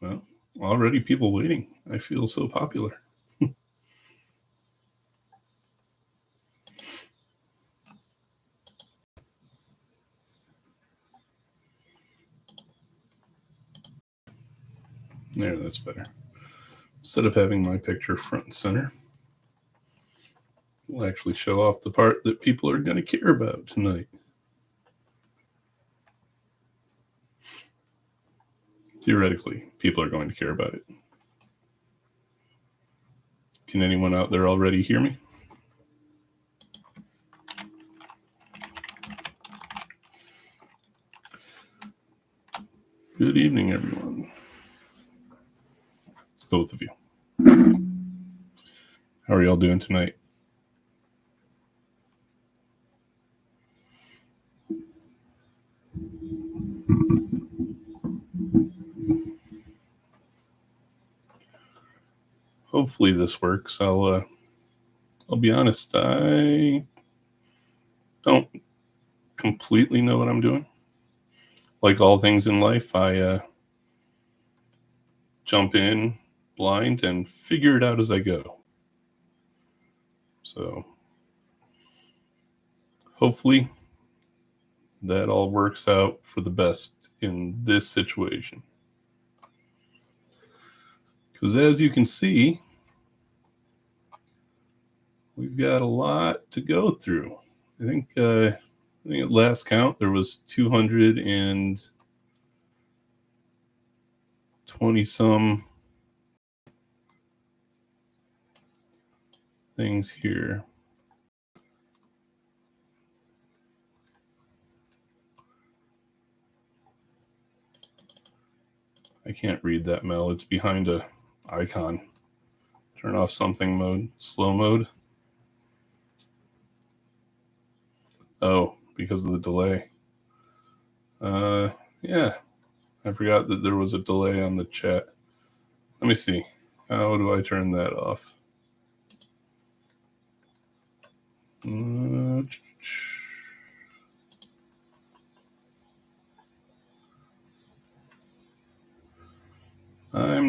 Well, already people waiting. I feel so popular. There, that's better. Instead of having my picture front and center, we'll actually show off the part that people are going to care about tonight. Theoretically, people are going to care about it. Can anyone out there already hear me? Good evening, everyone. Both of you. How are y'all doing tonight? Hopefully this works. I'll be honest, I don't completely know what I'm doing. Like all things in life, I jump in blind and figure it out as I go. So hopefully that all works out for the best in this situation. Because as you can see, we've got a lot to go through. I think at last count there was 220 some things here. I can't read that, Mel. It's behind a icon. Turn off something mode, slow mode. Oh, because of the delay. Yeah, I forgot that there was a delay on the chat. Let me see. How do I turn that off? I'm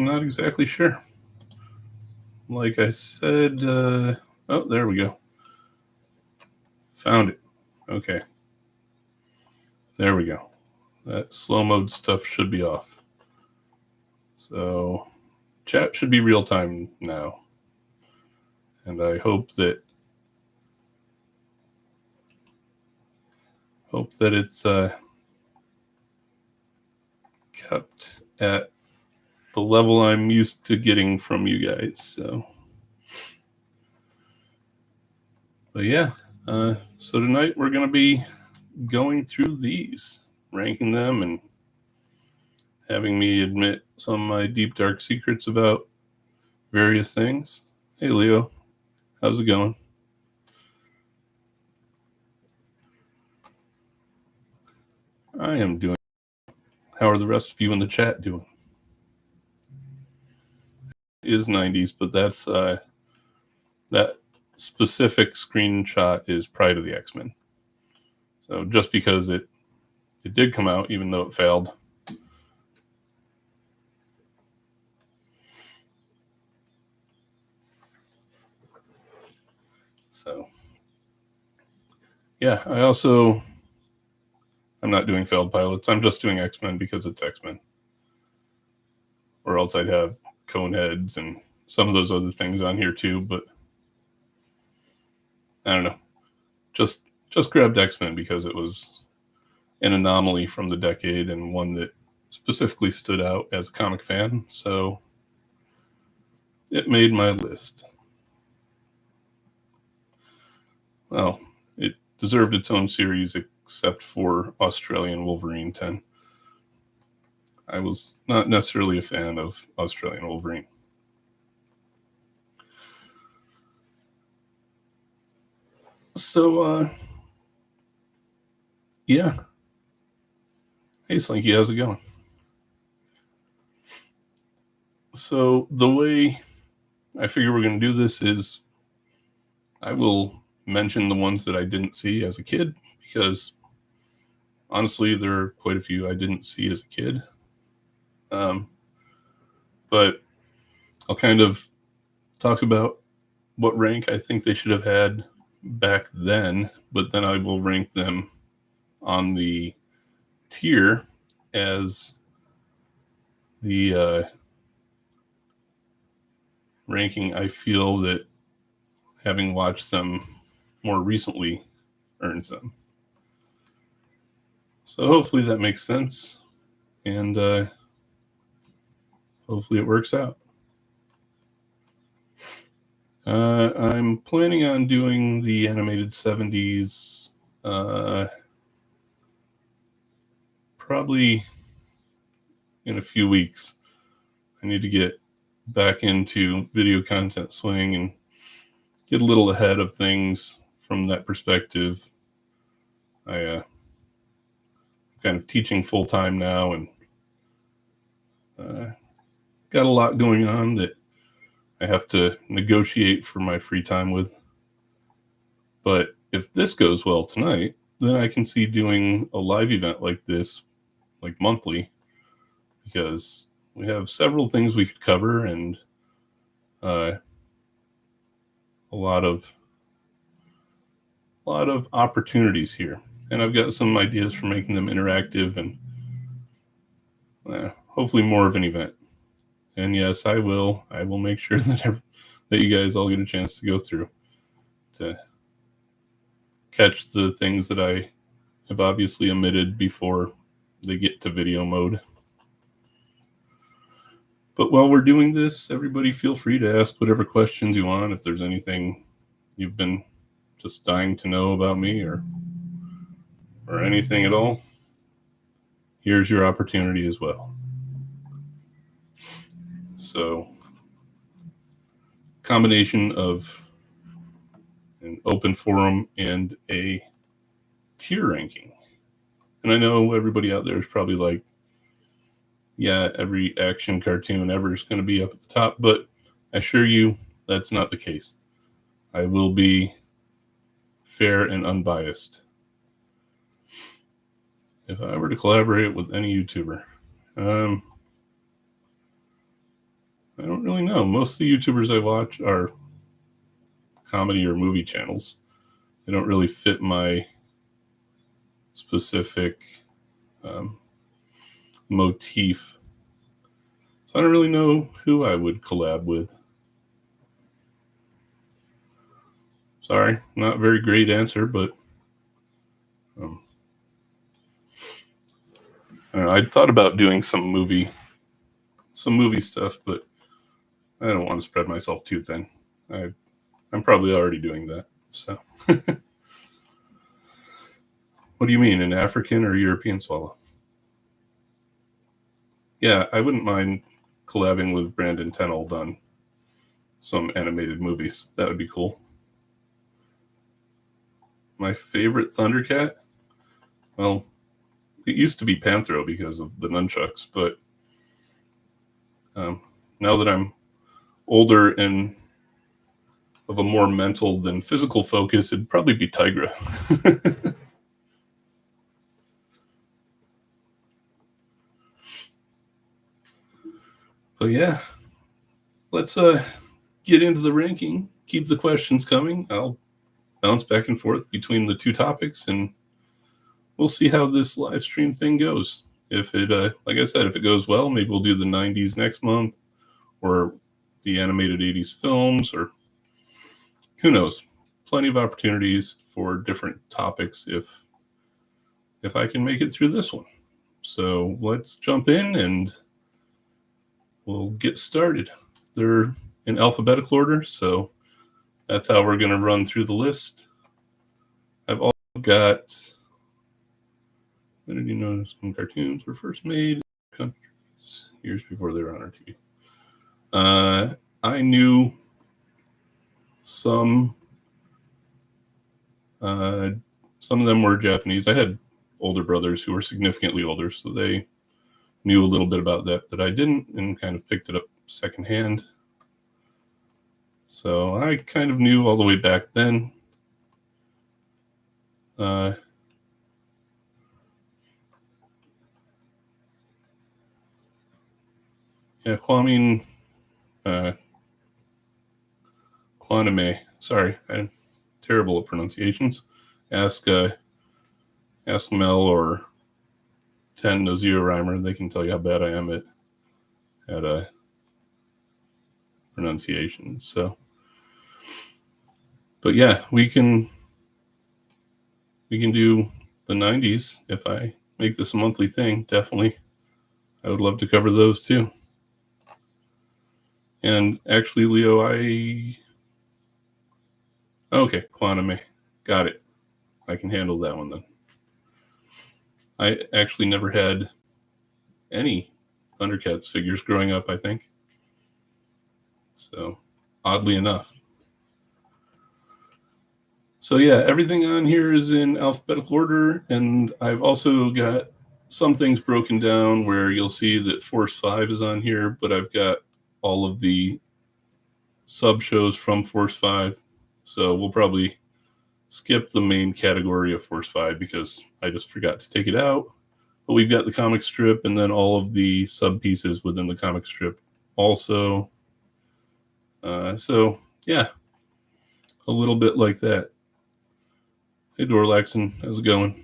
not exactly sure. Like I said, oh, there we go. Found it. Okay. There we go. That slow mode stuff should be off. So chat should be real time now. And I hope that it's kept at the level I'm used to getting from you guys. So, but yeah, so tonight we're going to be going through these, ranking them, and having me admit some of my deep, dark secrets about various things. Hey, Leo, how's it going? I am doing. How are the rest of you in the chat doing? It is 90s, but that's that specific screenshot is Pride of the X-Men. So just because it did come out, even though it failed. So yeah, I'm not doing failed pilots. I'm just doing X-Men because it's X-Men. Or else I'd have Coneheads and some of those other things on here too, but I don't know. Just grabbed X-Men because it was an anomaly from the decade and one that specifically stood out as a comic fan, so it made my list. Well, it deserved its own series except for Australian Wolverine 10. I was not necessarily a fan of Australian Wolverine. So, yeah. Hey, Slinky, how's it going? So, the way I figure we're going to do this is I will mention the ones that I didn't see as a kid, because honestly, there are quite a few I didn't see as a kid. but I'll kind of talk about what rank I think they should have had back then, but then I will rank them on the tier as the ranking I feel that, having watched them more recently, earns them. So hopefully that makes sense, and hopefully it works out. I'm planning on doing the animated 70s probably in a few weeks. I need to get back into video content swing and get a little ahead of things from that perspective. I kind of teaching full time now, and got a lot going on that I have to negotiate for my free time with. But if this goes well tonight, then I can see doing a live event like this, like monthly, because we have several things we could cover, and a lot of opportunities here. And I've got some ideas for making them interactive and hopefully more of an event. And yes, I will make sure that you guys all get a chance to go through to catch the things that I have obviously omitted before they get to video mode. But while we're doing this, everybody feel free to ask whatever questions you want. If there's anything you've been just dying to know about me or anything at all, here's your opportunity as well. So, combination of an open forum and a tier ranking. And I know everybody out there is probably like, yeah, every action cartoon ever is going to be up at the top, but I assure you that's not the case. I will be fair and unbiased. If I were to collaborate with any YouTuber, I don't really know. Most of the YouTubers I watch are comedy or movie channels. They don't really fit my specific motif. So I don't really know who I would collab with. Sorry, not a very great answer, but I don't know, I thought about doing some movie stuff, but I don't want to spread myself too thin. I'm probably already doing that. So, what do you mean, an African or European swallow? Yeah, I wouldn't mind collabing with Brandon Tenold on some animated movies. That would be cool. My favorite Thundercat? Well, it used to be Panthro because of the nunchucks, but now that I'm older and of a more mental than physical focus, it'd probably be Tigra. But yeah, let's get into the ranking. Keep the questions coming. I'll bounce back and forth between the two topics, and we'll see how this live stream thing goes. If it, like I said, if it goes well, maybe we'll do the 90s next month, or the animated 80s films, or who knows. Plenty of opportunities for different topics if I can make it through this one. So let's jump in and we'll get started. They're in alphabetical order, so that's how we're going to run through the list. I've also got, when did you notice when cartoons were first made in countries years before they were on our TV? I knew some of them were Japanese. I had older brothers who were significantly older, so they knew a little bit about that I didn't, and kind of picked it up secondhand. So I kind of knew all the way back then. Yeah, Quanime. Sorry, I'm terrible at pronunciations. Ask Mel or Ten No Zero Rhymer. They can tell you how bad I am at pronunciation. So, but yeah, we can do the 90s if I make this a monthly thing. Definitely, I would love to cover those too. And actually, Leo, okay, Quantum, got it. I can handle that one then. I actually never had any Thundercats figures growing up, I think. So, oddly enough. So yeah, everything on here is in alphabetical order, and I've also got some things broken down where you'll see that Force 5 is on here, but I've got all of the sub shows from Force 5. So we'll probably skip the main category of Force 5 because I just forgot to take it out. But we've got the comic strip and then all of the sub pieces within the comic strip also. So yeah, a little bit like that. Hey, Dorlaxon, how's it going?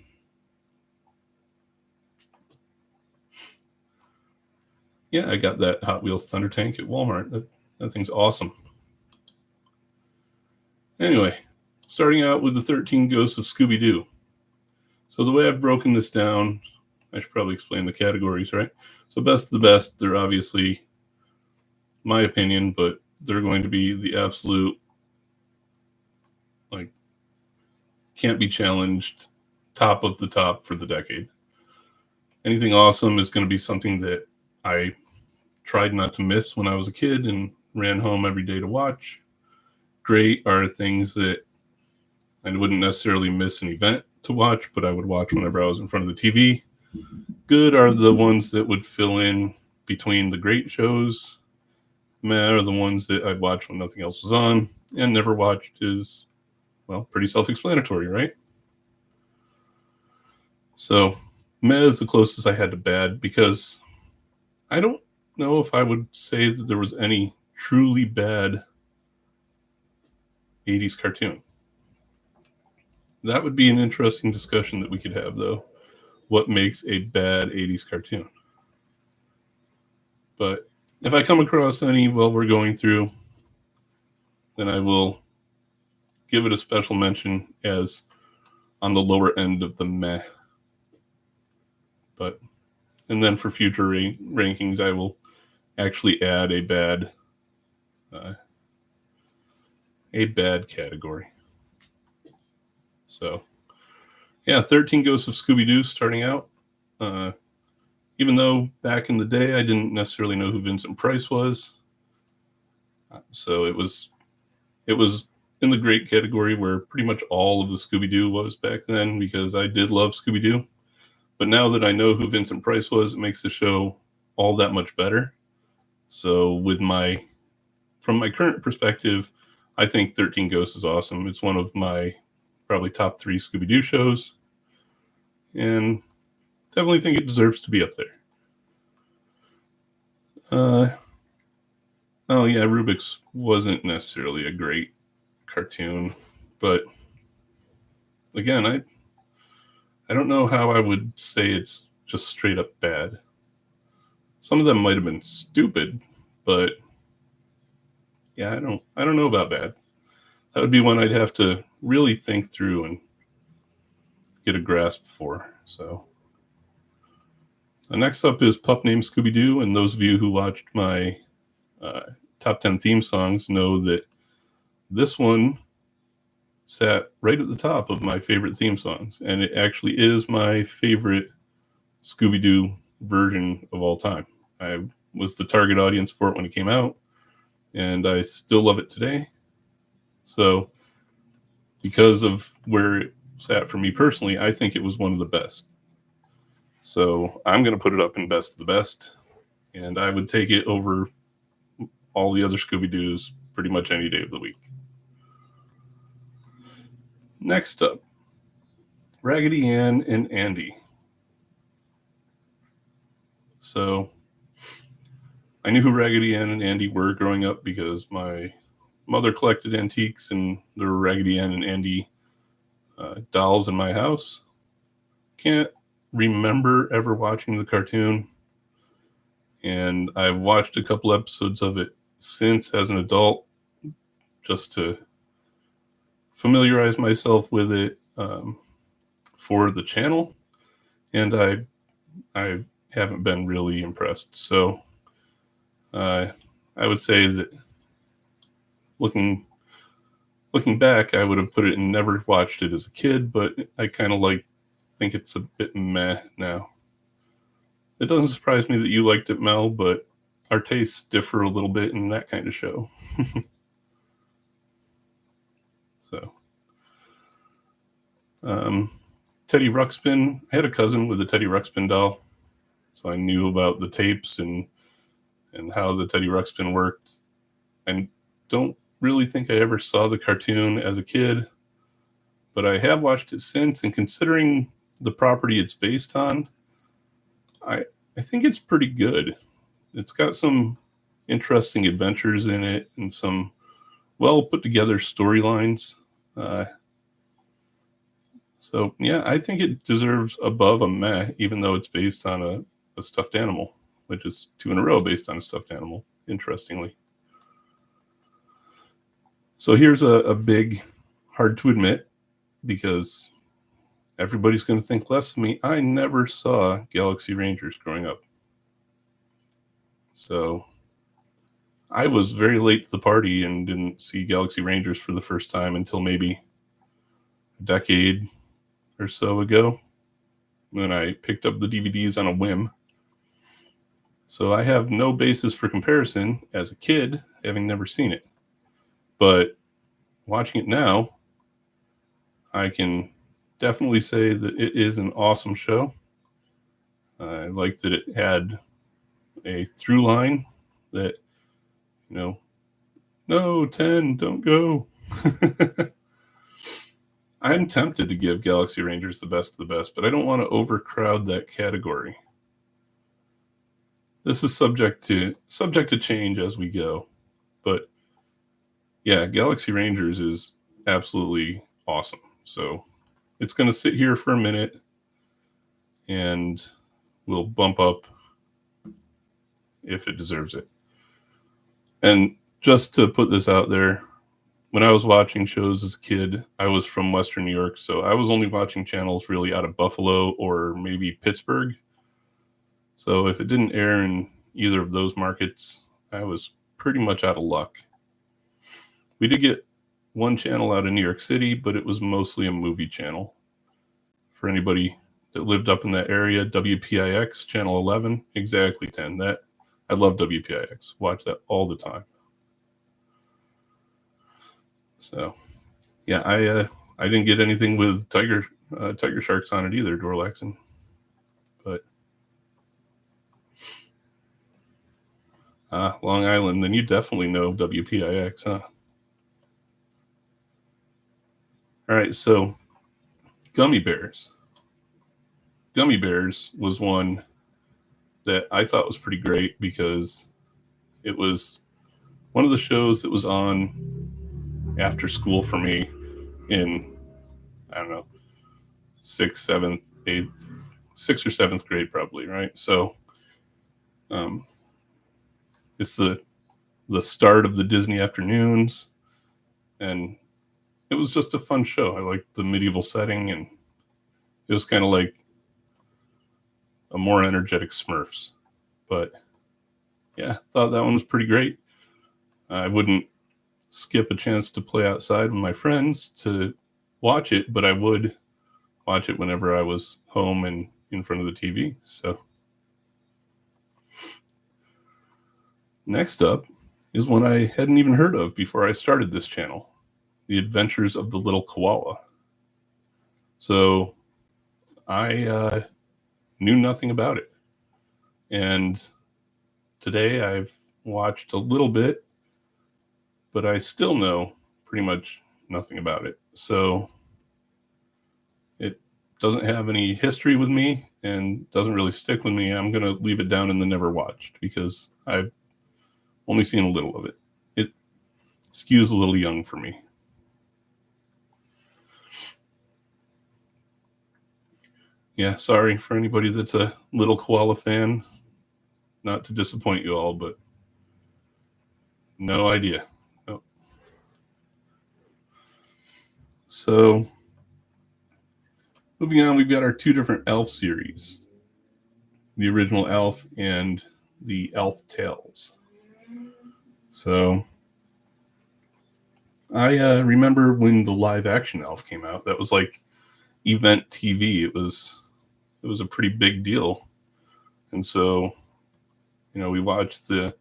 Yeah, I got that Hot Wheels Thunder Tank at Walmart. That thing's awesome. Anyway, starting out with the 13 Ghosts of Scooby-Doo. So the way I've broken this down, I should probably explain the categories, right? So best of the best, they're obviously my opinion, but they're going to be the absolute, like, can't be challenged, top of the top for the decade. Anything awesome is going to be something that I tried not to miss when I was a kid and ran home every day to watch. Great are things that I wouldn't necessarily miss an event to watch, but I would watch whenever I was in front of the TV. Good are the ones that would fill in between the great shows. Meh are the ones that I'd watch when nothing else was on, and never watched is, well, pretty self-explanatory, right? So meh is the closest I had to bad because I don't know if I would say that there was any truly bad 80s cartoon. That would be an interesting discussion that we could have, though. What makes a bad 80s cartoon? But if I come across any while we're going through, then I will give it a special mention as on the lower end of the meh. But and then for future rankings, I will actually add a bad category. So yeah, 13 Ghosts of Scooby-Doo starting out. Even though back in the day I didn't necessarily know who Vincent Price was, so it was in the great category where pretty much all of the Scooby-Doo was back then because I did love Scooby-Doo. But now that I know who Vincent Price was, it makes the show all that much better. So from my current perspective, I think 13 Ghosts is awesome. It's one of my probably top 3 Scooby-Doo shows, and definitely think it deserves to be up there. Oh yeah, Rubik's wasn't necessarily a great cartoon, but again, I don't know how I would say it's just straight up bad. Some of them might have been stupid, but yeah, I don't know about bad. That would be one I'd have to really think through and get a grasp for. So next up is Pup Named Scooby-Doo, and those of you who watched my top 10 theme songs know that this one sat right at the top of my favorite theme songs, and it actually is my favorite Scooby-Doo version of all time. I was the target audience for it when it came out, and I still love it today. So because of where it sat for me personally, I think it was one of the best. So I'm going to put it up in best of the best, and I would take it over all the other Scooby-Doos pretty much any day of the week. Next up, Raggedy Ann and Andy. So I knew who Raggedy Ann and Andy were growing up because my mother collected antiques, and there were Raggedy Ann and Andy dolls in my house. Can't remember ever watching the cartoon, and I've watched a couple episodes of it since as an adult, just to familiarize myself with it for the channel, and I haven't been really impressed. So I would say that looking back, I would have put it and never watched it as a kid, but I kind of think it's a bit meh now. It doesn't surprise me that you liked it, Mel, but our tastes differ a little bit in that kind of show. So, Teddy Ruxpin. I had a cousin with a Teddy Ruxpin doll, so I knew about the tapes and how the Teddy Ruxpin worked. I don't really think I ever saw the cartoon as a kid, but I have watched it since, and considering the property it's based on, I think it's pretty good. It's got some interesting adventures in it and some well put together storylines. So yeah, I think it deserves above a meh, even though it's based on a stuffed animal, which is 2 in a row based on a stuffed animal, interestingly. So here's a big, hard to admit, because everybody's going to think less of me. I never saw Galaxy Rangers growing up. So I was very late to the party and didn't see Galaxy Rangers for the first time until maybe a decade or so ago, when I picked up the DVDs on a whim. So I have no basis for comparison as a kid, having never seen it. But watching it now, I can definitely say that it is an awesome show. I like that it had a through line that, no, 10, don't go. I'm tempted to give Galaxy Rangers the best of the best, but I don't want to overcrowd that category. This is subject to change as we go. But yeah, Galaxy Rangers is absolutely awesome. So it's going to sit here for a minute, and we'll bump up if it deserves it. And just to put this out there, when I was watching shows as a kid, I was from Western New York, so I was only watching channels really out of Buffalo or maybe Pittsburgh. So if it didn't air in either of those markets, I was pretty much out of luck. We did get one channel out of New York City, but it was mostly a movie channel. For anybody that lived up in that area, WPIX, channel 11, exactly 10. I love WPIX. Watch that all the time. So, yeah, I didn't get anything with tiger sharks on it either, Dorlaxon. But Long Island, then you definitely know WPIX, huh? All right, so Gummy Bears. Gummy Bears was one that I thought was pretty great because it was one of the shows that was on after school for me in, I don't know, 6th, 7th, 8th, 6th or 7th grade probably, right? So it's the start of the Disney afternoons, and it was just a fun show. I liked the medieval setting, and it was kind of like a more energetic Smurfs. But yeah, thought that one was pretty great. I wouldn't skip a chance to play outside with my friends to watch it, but I would watch it whenever I was home and in front of the TV. So next up is one I hadn't even heard of before I started this channel, The Adventures of the Little Koala. So I knew nothing about it. And today I've watched a little bit, but I still know pretty much nothing about it. So it doesn't have any history with me and doesn't really stick with me. I'm going to leave it down in the never watched because I Only seen a little of it. It skews a little young for me. Yeah, sorry for anybody that's a little koala fan. Not to disappoint you all, but no idea. No. So, moving on, we've got our two different Elf series. The original Elf and the Elf Tales. So, I remember when the live action Elf came out. That was like event TV. It was a pretty big deal, and so we watched the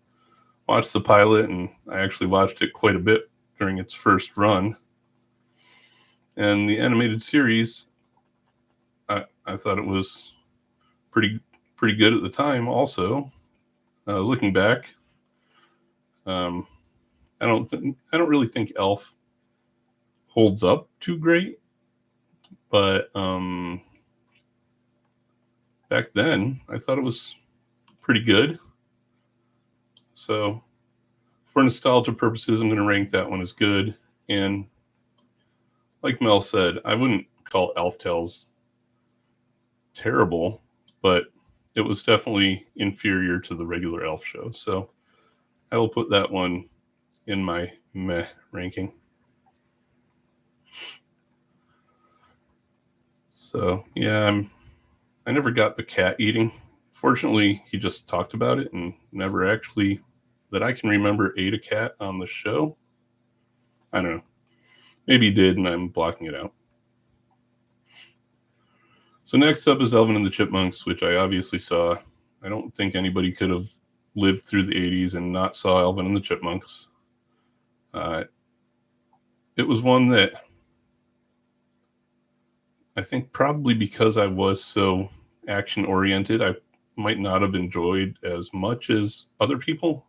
pilot, and I actually watched it quite a bit during its first run. And the animated series, I thought it was pretty good at the time. Also, looking back, I don't really think Elf holds up too great, but back then I thought it was pretty good. So for nostalgia purposes, I'm going to rank that one as good. And like Mel said, I wouldn't call Elf Tales terrible, but it was definitely inferior to the regular Elf show. So I will put that one in my meh ranking. So yeah, I never got the cat eating. Fortunately, he just talked about it and never actually, that I can remember, ate a cat on the show. I don't know. Maybe he did, and I'm blocking it out. So next up is Alvin and the Chipmunks, which I obviously saw. I don't think anybody could have lived through the 80s and not saw Alvin and the Chipmunks. It was one that I think probably because I was so action-oriented, I might not have enjoyed as much as other people.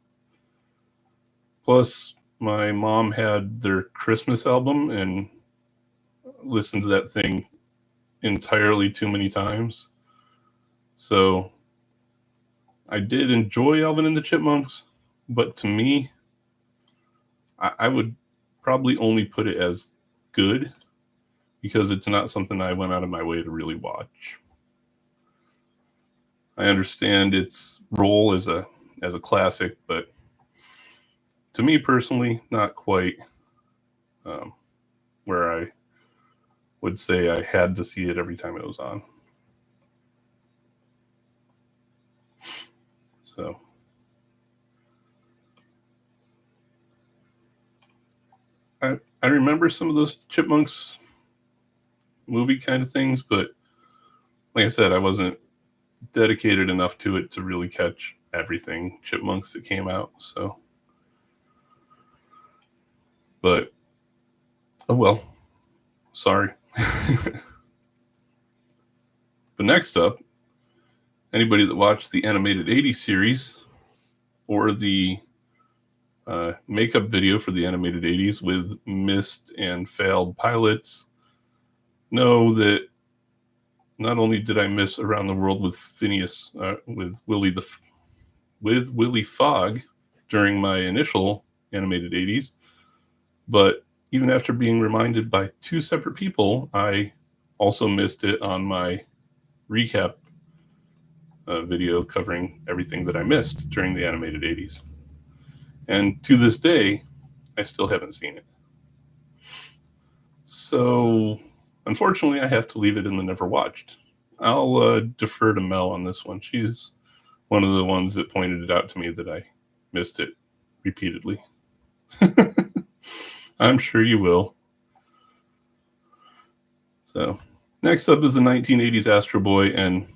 Plus, my mom had their Christmas album and listened to that thing entirely too many times. So I did enjoy Alvin and the Chipmunks, but to me, I would probably only put it as good because it's not something I went out of my way to really watch. I understand its role as a classic, but to me personally, not quite where I would say I had to see it every time it was on. So I remember some of those Chipmunks movie kind of things, but like I said, I wasn't dedicated enough to it to really catch everything Chipmunks that came out. So, but oh well, sorry. But next up, anybody that watched the animated 80s series or the makeup video for the animated 80s with missed and failed pilots know that not only did I miss Around the World with Phineas, with Willie Fogg during my initial animated 80s, but even after being reminded by two separate people, I also missed it on my recap video covering everything that I missed during the animated 80s. And to this day, I still haven't seen it. So, unfortunately, I have to leave it in the never watched. I'll defer to Mel on this one. She's one of the ones that pointed it out to me that I missed it repeatedly. I'm sure you will. So, next up is the 1980s Astro Boy, and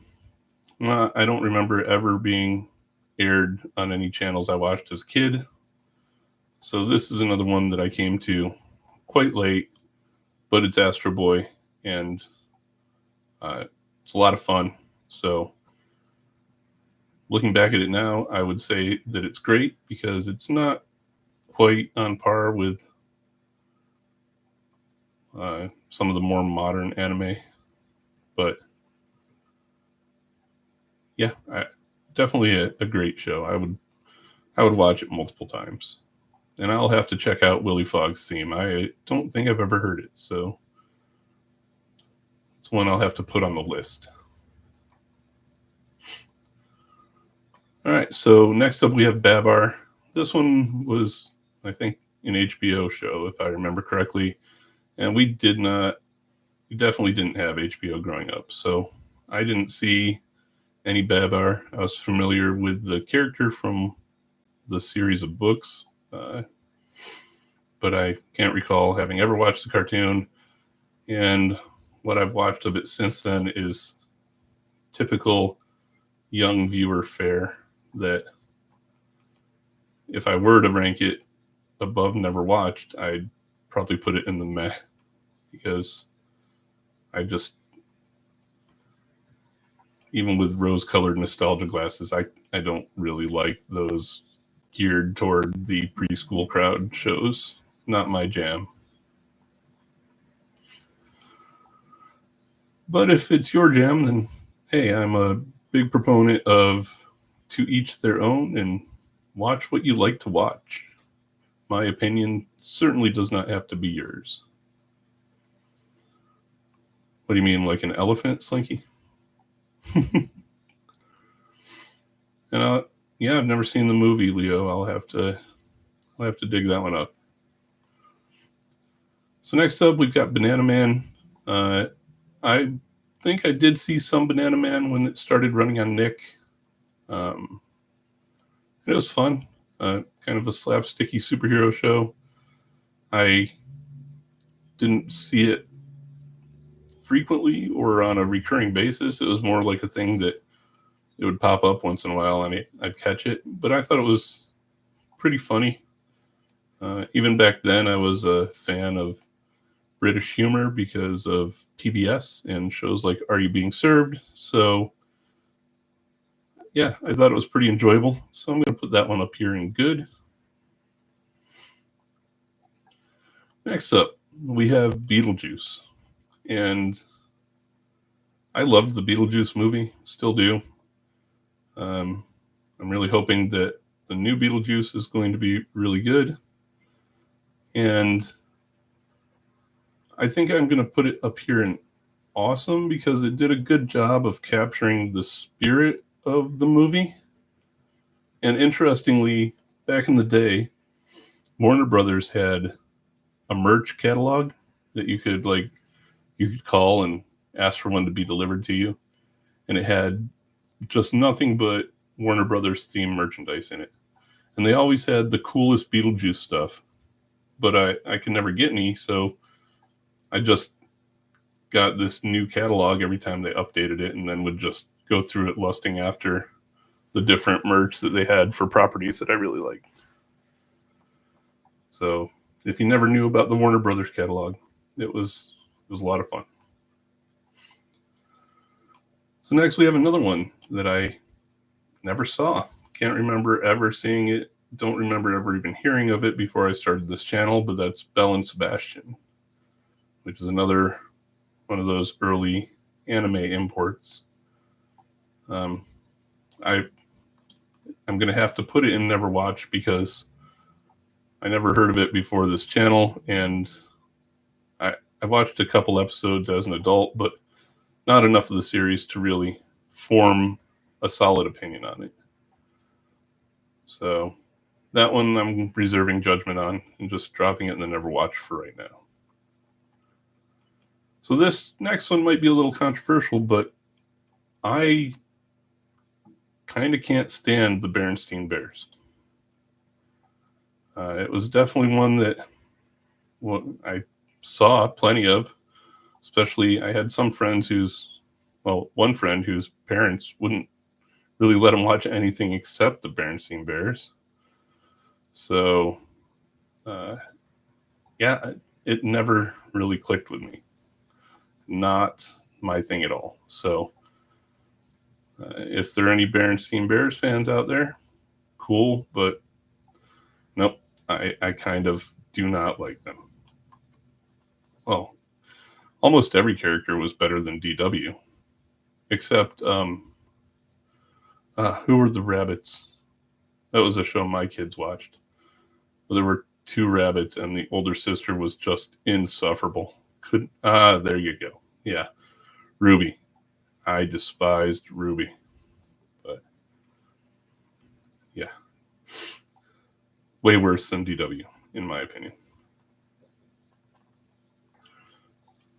I don't remember ever being aired on any channels I watched as a kid. So this is another one that I came to quite late, but it's Astro Boy, and it's a lot of fun. So looking back at it now, I would say that it's great because it's not quite on par with some of the more modern anime, but yeah, definitely a great show. I would watch it multiple times. And I'll have to check out Willie Fogg's theme. I don't think I've ever heard it, so it's one I'll have to put on the list. All right, so next up we have Babar. This one was, I think, an HBO show, if I remember correctly. And we definitely didn't have HBO growing up. So I didn't see any Babar. I was familiar with the character from the series of books, but I can't recall having ever watched the cartoon. And what I've watched of it since then is typical young viewer fare that if I were to rank it above never watched, I'd probably put it in the meh, because I just, even with rose-colored nostalgia glasses, I don't really like those geared toward the preschool crowd shows. Not my jam. But if it's your jam, then hey, I'm a big proponent of to each their own and watch what you like to watch. My opinion certainly does not have to be yours. What do you mean, like an elephant, Slinky? And yeah, I've never seen the movie, Leo. I'll have to dig that one up. So next up, we've got Banana Man. I think I did see some Banana Man when it started running on Nick. It was fun. Kind of a slapsticky superhero show. I didn't see it frequently or on a recurring basis. It was more like a thing that it would pop up once in a while and I'd catch it. But I thought it was pretty funny. Even back then, I was a fan of British humor because of PBS and shows like Are You Being Served? So yeah, I thought it was pretty enjoyable. So I'm going to put that one up here in good. Next up, we have Beetlejuice. And I loved the Beetlejuice movie, still do. I'm really hoping that the new Beetlejuice is going to be really good. And I think I'm going to put it up here in awesome because it did a good job of capturing the spirit of the movie. And interestingly, back in the day, Warner Brothers had a merch catalog that you could call and ask for one to be delivered to you. And it had just nothing but Warner Brothers themed merchandise in it. And they always had the coolest Beetlejuice stuff, but I could never get any. So I just got this new catalog every time they updated it and then would just go through it lusting after the different merch that they had for properties that I really liked. So if you never knew about the Warner Brothers catalog, it was a lot of fun. So next we have another one that I never saw. Can't remember ever seeing it. Don't remember ever even hearing of it before I started this channel, but that's Belle and Sebastian, which is another one of those early anime imports. I'm going to have to put it in never watch because I never heard of it before this channel, and I watched a couple episodes as an adult, but not enough of the series to really form a solid opinion on it. So that one I'm reserving judgment on and just dropping it in the never watch for right now. So this next one might be a little controversial, but I kind of can't stand the Berenstain Bears. It was definitely one that I saw plenty of, especially I had some friends one friend whose parents wouldn't really let him watch anything except the Berenstain Bears. So, yeah, it never really clicked with me. Not my thing at all. So, if there are any Berenstain Bears fans out there, cool, but nope, I kind of do not like them. Well, almost every character was better than DW, except who were the rabbits? That was a show my kids watched. There were two rabbits, and the older sister was just insufferable. There you go. Yeah, Ruby. I despised Ruby, but yeah, way worse than DW, in my opinion.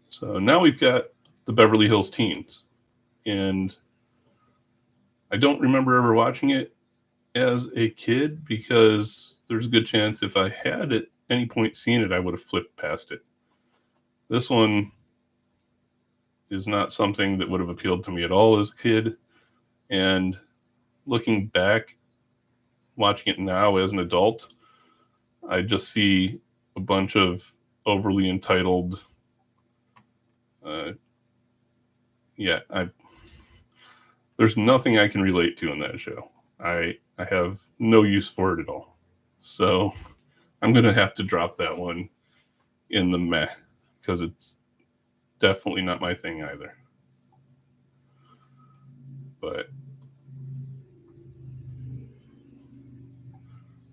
So now we've got the Beverly Hills Teens, and I don't remember ever watching it as a kid because there's a good chance if I had at any point seen it, I would have flipped past it. This one is not something that would have appealed to me at all as a kid. And looking back, watching it now as an adult, I just see a bunch of overly entitled. Yeah, there's nothing I can relate to in that show. I have no use for it at all. So I'm gonna have to drop that one in the meh because it's definitely not my thing either. But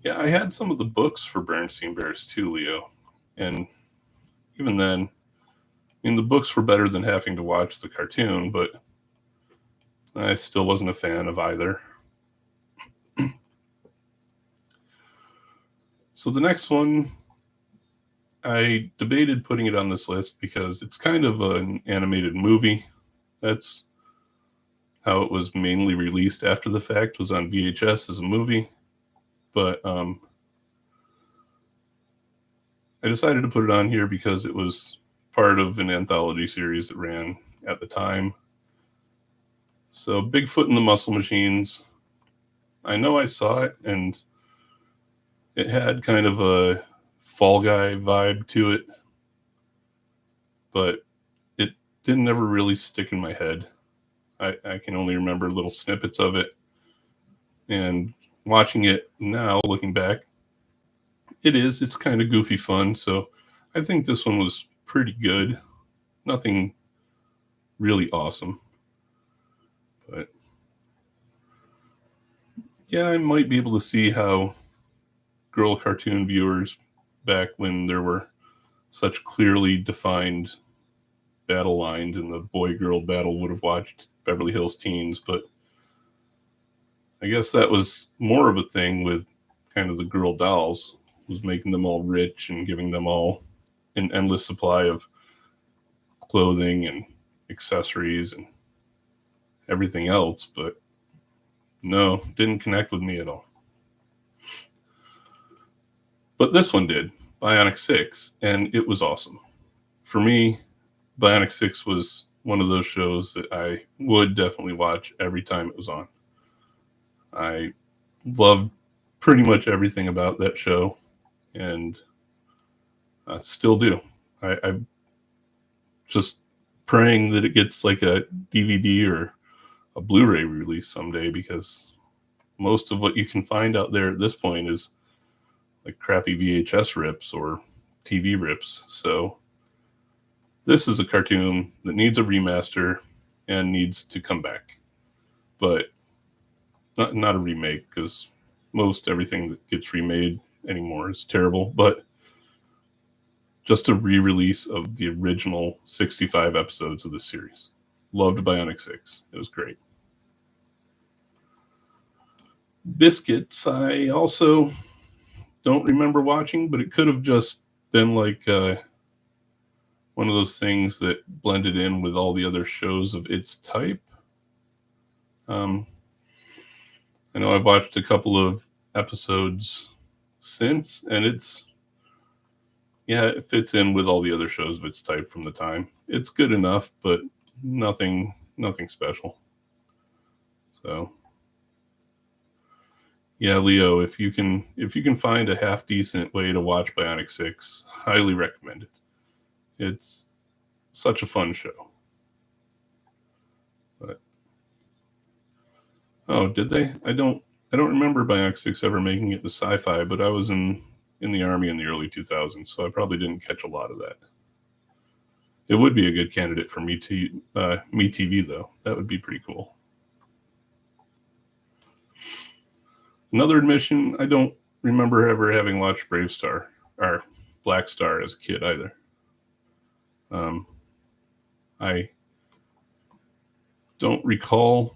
yeah, I had some of the books for Bernstein Bears too, Leo. And even then, I mean, the books were better than having to watch the cartoon, but I still wasn't a fan of either. So the next one, I debated putting it on this list because it's kind of an animated movie. That's how it was mainly released after the fact, was on VHS as a movie. But I decided to put it on here because it was part of an anthology series that ran at the time. So Bigfoot and the Muscle Machines, I know I saw it, and it had kind of a Fall Guy vibe to it, but it didn't ever really stick in my head. I can only remember little snippets of it. And watching it now, looking back, it's kind of goofy fun. So I think this one was pretty good. Nothing really awesome. But yeah, I might be able to see how girl cartoon viewers back when there were such clearly defined battle lines and the boy-girl battle would have watched Beverly Hills Teens, but I guess that was more of a thing with kind of the girl dolls, was making them all rich and giving them all an endless supply of clothing and accessories and everything else, but no, didn't connect with me at all. But this one did, Bionic 6, and it was awesome. For me, Bionic 6 was one of those shows that I would definitely watch every time it was on. I loved pretty much everything about that show, and still do. I'm just praying that it gets like a DVD or a Blu-ray release someday, because most of what you can find out there at this point is like crappy VHS rips or TV rips. So this is a cartoon that needs a remaster and needs to come back, but not a remake, because most everything that gets remade anymore is terrible, but just a re-release of the original 65 episodes of the series. Loved Bionic 6. It was great. Biscuits, I also don't remember watching, but it could have just been like one of those things that blended in with all the other shows of its type. I know I've watched a couple of episodes since, and it fits in with all the other shows of its type from the time. It's good enough, but nothing special. So yeah, Leo, if you can find a half decent way to watch Bionic 6, highly recommend it. It's such a fun show. But oh, did they? I don't remember Bionic 6 ever making it to Sci-Fi, but I was in the Army in the early 2000s, so I probably didn't catch a lot of that. It would be a good candidate for Me TV, though. That would be pretty cool. Another admission, I don't remember ever having watched Brave Star or Black Star as a kid either. I don't recall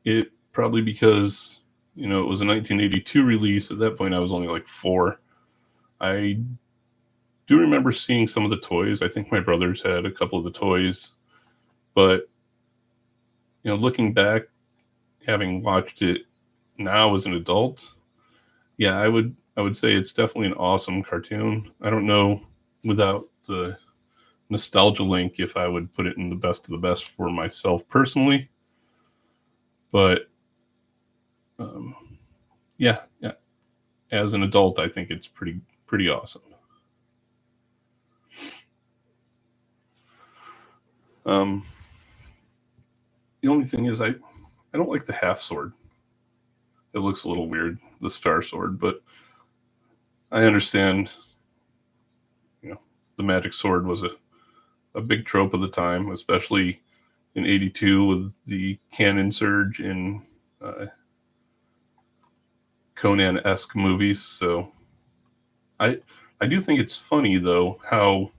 it, probably because, it was a 1982 release. At that point, I was only like 4. I do remember seeing some of the toys. I think my brothers had a couple of the toys, but looking back, having watched it now as an adult, yeah, I would say it's definitely an awesome cartoon. I don't know, without the nostalgia link, if I would put it in the best of the best for myself personally, but yeah, as an adult, I think it's pretty awesome. The only thing is, I don't like the half sword. It looks a little weird, the star sword, but I understand. The magic sword was a big trope of the time, especially in '82 with the canon surge in Conan-esque movies. So I do think it's funny, though, how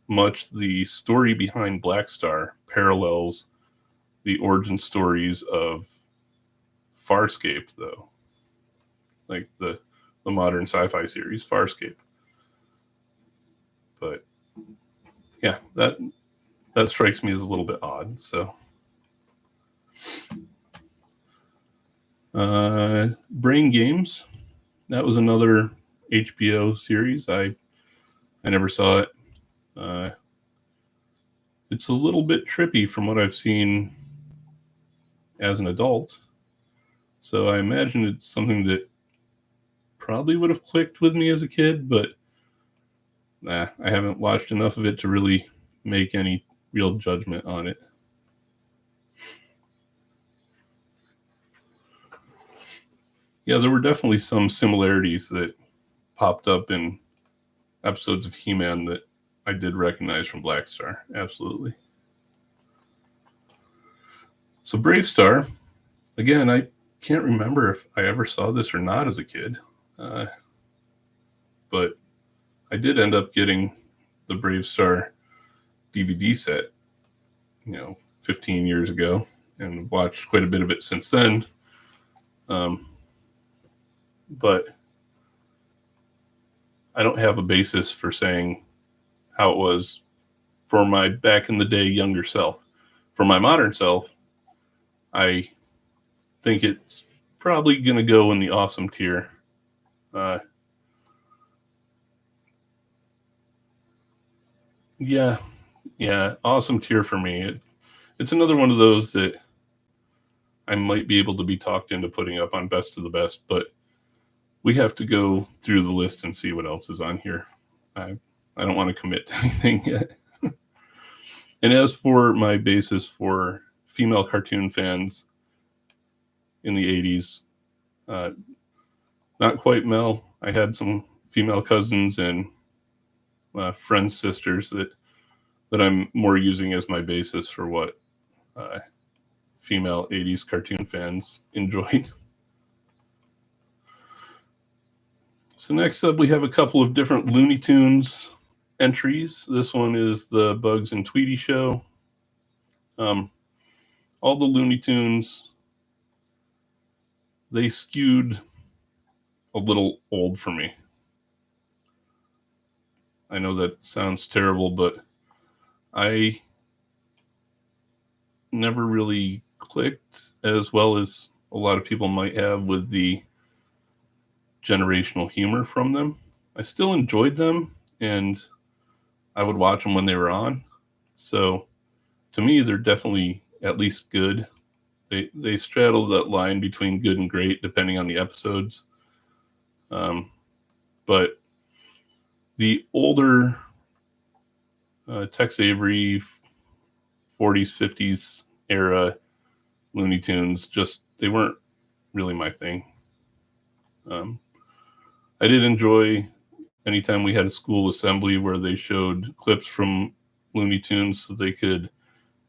much the story behind Black Star parallels the origin stories of Farscape, though, like the modern sci-fi series Farscape. But yeah, that strikes me as a little bit odd. So Brain Games, that was another HBO series. I never saw it. It's a little bit trippy from what I've seen as an adult, so I imagine it's something that probably would have clicked with me as a kid, but I haven't watched enough of it to really make any real judgment on it. Yeah, there were definitely some similarities that popped up in episodes of He-Man that I did recognize from Black Star. Absolutely. So Brave Star, again, I can't remember if I ever saw this or not as a kid, but I did end up getting the Brave Star DVD set, 15 years ago, and watched quite a bit of it since then. But I don't have a basis for saying how it was for my back in the day younger self. For my modern self, I think it's probably going to go in the awesome tier. Yeah, awesome tier for me. It's another one of those that I might be able to be talked into putting up on best of the best, but we have to go through the list and see what else is on here. I don't want to commit to anything yet. And as for my basis for female cartoon fans in the 80s, not quite Mel. I had some female cousins and friends' sisters that I'm more using as my basis for what female 80s cartoon fans enjoyed. So next up, we have a couple of different Looney Tunes entries. This one is the Bugs and Tweety show. All the Looney Tunes, they skewed a little old for me. I know that sounds terrible, but I never really clicked as well as a lot of people might have with the generational humor from them. I still enjoyed them, and I would watch them when they were on. So to me, they're definitely at least good. They straddle that line between good and great, depending on the episodes. But the older Tex Avery 40s, 50s era Looney Tunes, they weren't really my thing. I did enjoy anytime we had a school assembly where they showed clips from Looney Tunes so they could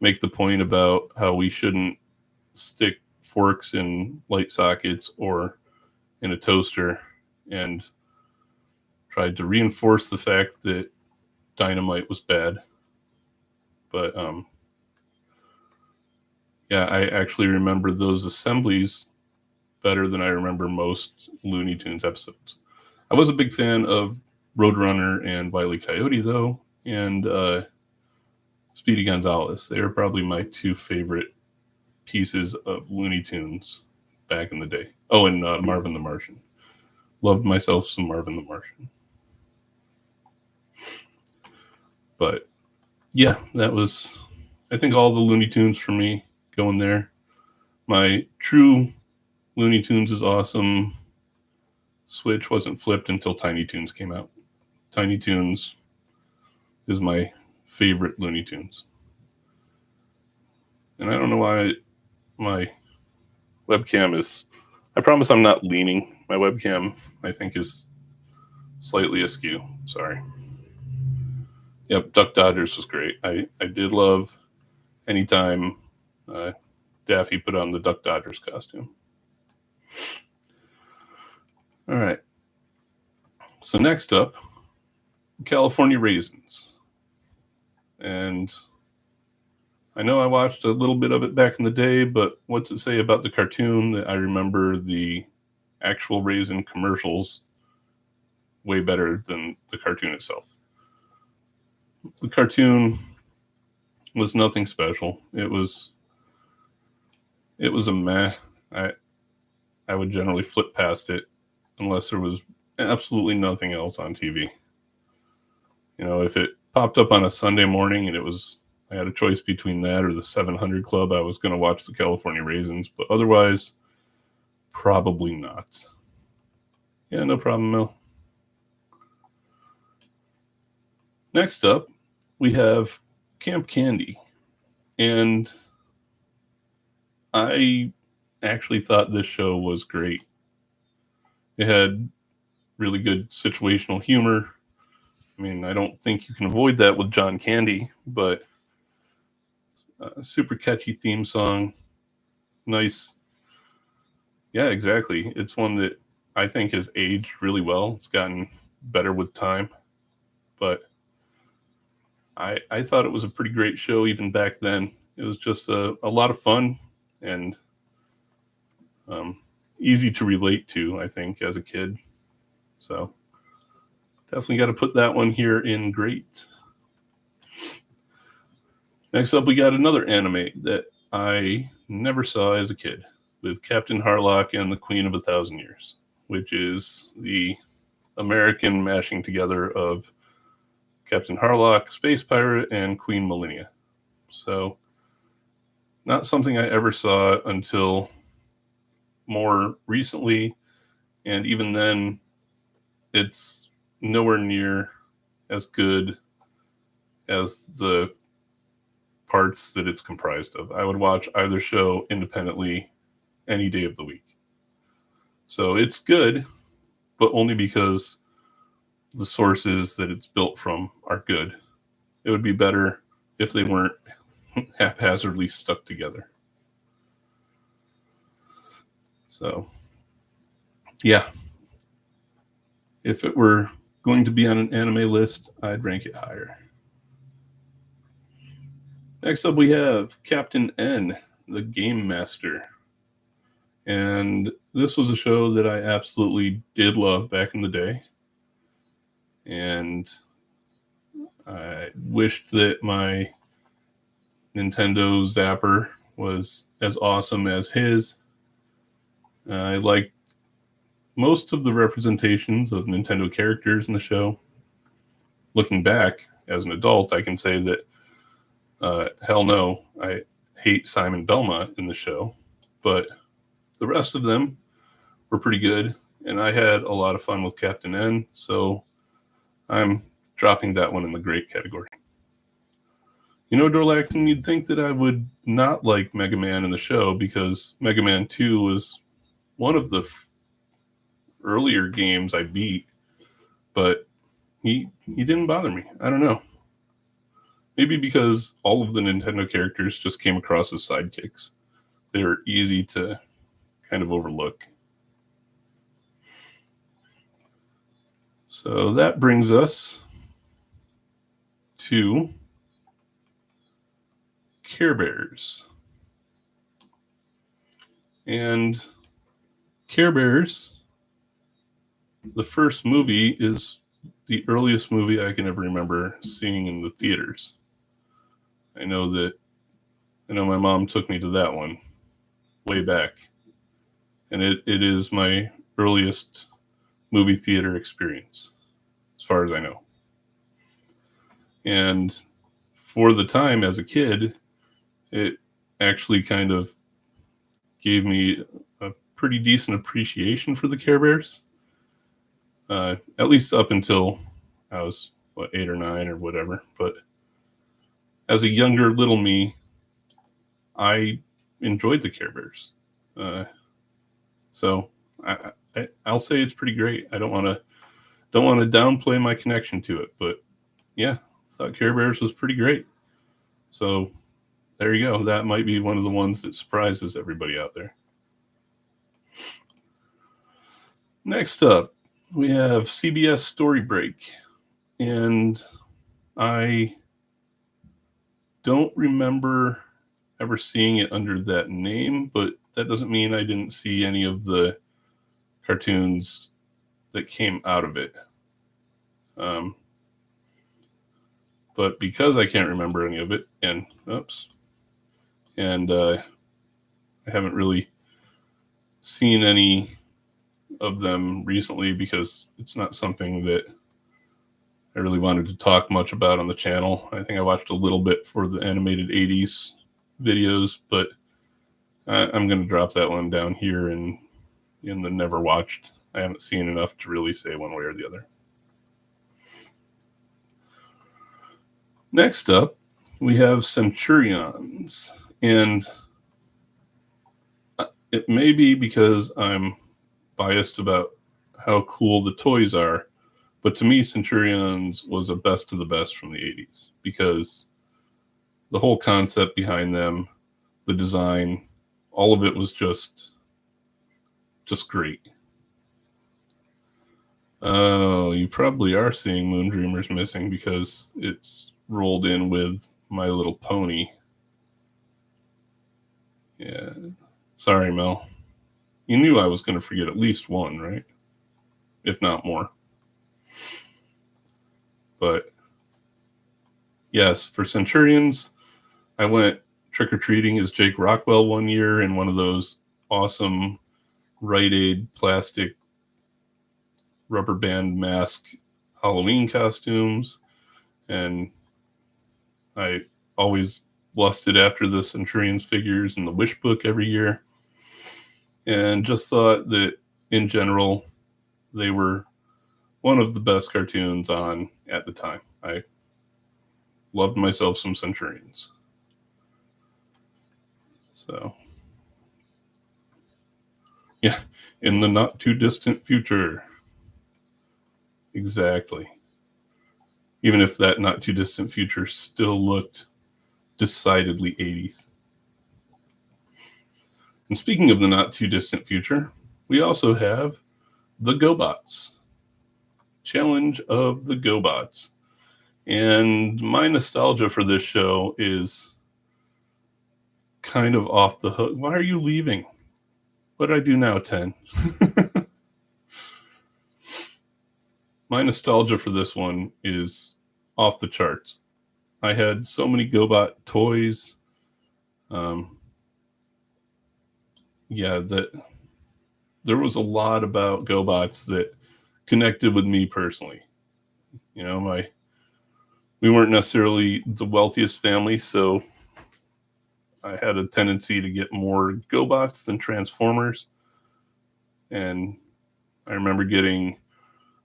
make the point about how we shouldn't stick forks in light sockets or in a toaster and tried to reinforce the fact that dynamite was bad. But yeah, I actually remember those assemblies better than I remember most Looney Tunes episodes. I was a big fan of Roadrunner and Wile E. Coyote, though, and Speedy Gonzales. They were probably my two favorite pieces of Looney Tunes back in the day. Oh, and Marvin the Martian. Loved myself some Marvin the Martian. But yeah, that was, I think, all the Looney Tunes for me going there. My true Looney Tunes is awesome switch wasn't flipped until Tiny Toons came out. Tiny Toons is my favorite Looney Tunes. And I don't know why my webcam is, I promise I'm not leaning. My webcam, I think, is slightly askew. Sorry. Yep, Duck Dodgers was great. I did love anytime Daffy put on the Duck Dodgers costume. All right. So next up, California Raisins. And I know I watched a little bit of it back in the day, but what's it say about the cartoon that I remember the actual raisin commercials way better than the cartoon itself? The cartoon was nothing special. It was a meh. I would generally flip past it unless there was absolutely nothing else on TV. You know, if it popped up on a Sunday morning and I had a choice between that or the 700 Club, I was going to watch the California Raisins, but otherwise, probably not. Yeah, no problem, Mel. Next up, we have Camp Candy. And I actually thought this show was great. It had really good situational humor. I mean, I don't think you can avoid that with John Candy, but a super catchy theme song. Nice. Yeah, exactly. It's one that I think has aged really well. It's gotten better with time. But I thought it was a pretty great show even back then. It was just a lot of fun and easy to relate to, I think, as a kid. So definitely got to put that one here in great. Next up, we got another anime that I never saw as a kid with Captain Harlock and the Queen of 1,000 Years, which is the American mashing together of Captain Harlock, Space Pirate, and Queen Millennia. So not something I ever saw until more recently, and even then, it's nowhere near as good as the parts that it's comprised of. I would watch either show independently any day of the week. So it's good, but only because the sources that it's built from are good. It would be better if they weren't haphazardly stuck together. So, yeah. If it were going to be on an anime list, I'd rank it higher. Next up, we have Captain N, the Game Master. And this was a show that I absolutely did love back in the day. And I wished that my Nintendo Zapper was as awesome as his. I liked most of the representations of Nintendo characters in the show. Looking back as an adult, I can say that hell no, I hate Simon Belmont in the show, but the rest of them were pretty good, and I had a lot of fun with Captain N, so I'm dropping that one in the great category. You know, Dorlaxon, you'd think that I would not like Mega Man in the show because Mega Man 2 was one of the earlier games I beat, but he didn't bother me. I don't know. Maybe because all of the Nintendo characters just came across as sidekicks. They were easy to kind of overlook. So that brings us to Care Bears. And Care Bears, the first movie, is the earliest movie I can ever remember seeing in the theaters. I know my mom took me to that one way back. And it is my earliest movie theater experience, as far as I know. And for the time as a kid, it actually kind of gave me a pretty decent appreciation for the Care Bears, at least up until I was 8 or 9 or whatever. But as a younger little me, I enjoyed the Care Bears. So I'll say it's pretty great. I don't want to downplay my connection to it, but yeah, I thought Care Bears was pretty great. So there you go. That might be one of the ones that surprises everybody out there. Next up, we have CBS Story Break. And I don't remember ever seeing it under that name, but that doesn't mean I didn't see any of the cartoons that came out of it. But because I can't remember any of it, and I haven't really seen any of them recently because it's not something that I really wanted to talk much about on the channel. I think I watched a little bit for the animated 80s videos, but I'm going to drop that one down here in the never watched. I haven't seen enough to really say one way or the other. Next up, we have Centurions, and it may be because I'm biased about how cool the toys are, but to me, Centurions was a best of the best from the 80s because the whole concept behind them, the design, all of it was just great. Oh, you probably are seeing Moon Dreamers missing because it's rolled in with My Little Pony. Yeah. Sorry, Mel. You knew I was going to forget at least one, right? If not more. But yes, for Centurions, I went trick-or-treating as Jake Rockwell one year in one of those awesome Rite Aid plastic rubber band mask Halloween costumes. And I always lusted after the Centurions figures in the Wish book every year. And just thought that, in general, they were one of the best cartoons on at the time. I loved myself some Centurions. So, yeah, in the not too distant future. Exactly. Even if that not too distant future still looked decidedly 80s. And speaking of the not too distant future, we also have the GoBots. Challenge of the GoBots. And my nostalgia for this show is kind of off the hook. Why are you leaving? What did I do now, 10? My nostalgia for this one is off the charts. I had so many GoBot toys. That there was a lot about GoBots that connected with me personally. You know, we weren't necessarily the wealthiest family, so I had a tendency to get more GoBots than Transformers. And I remember getting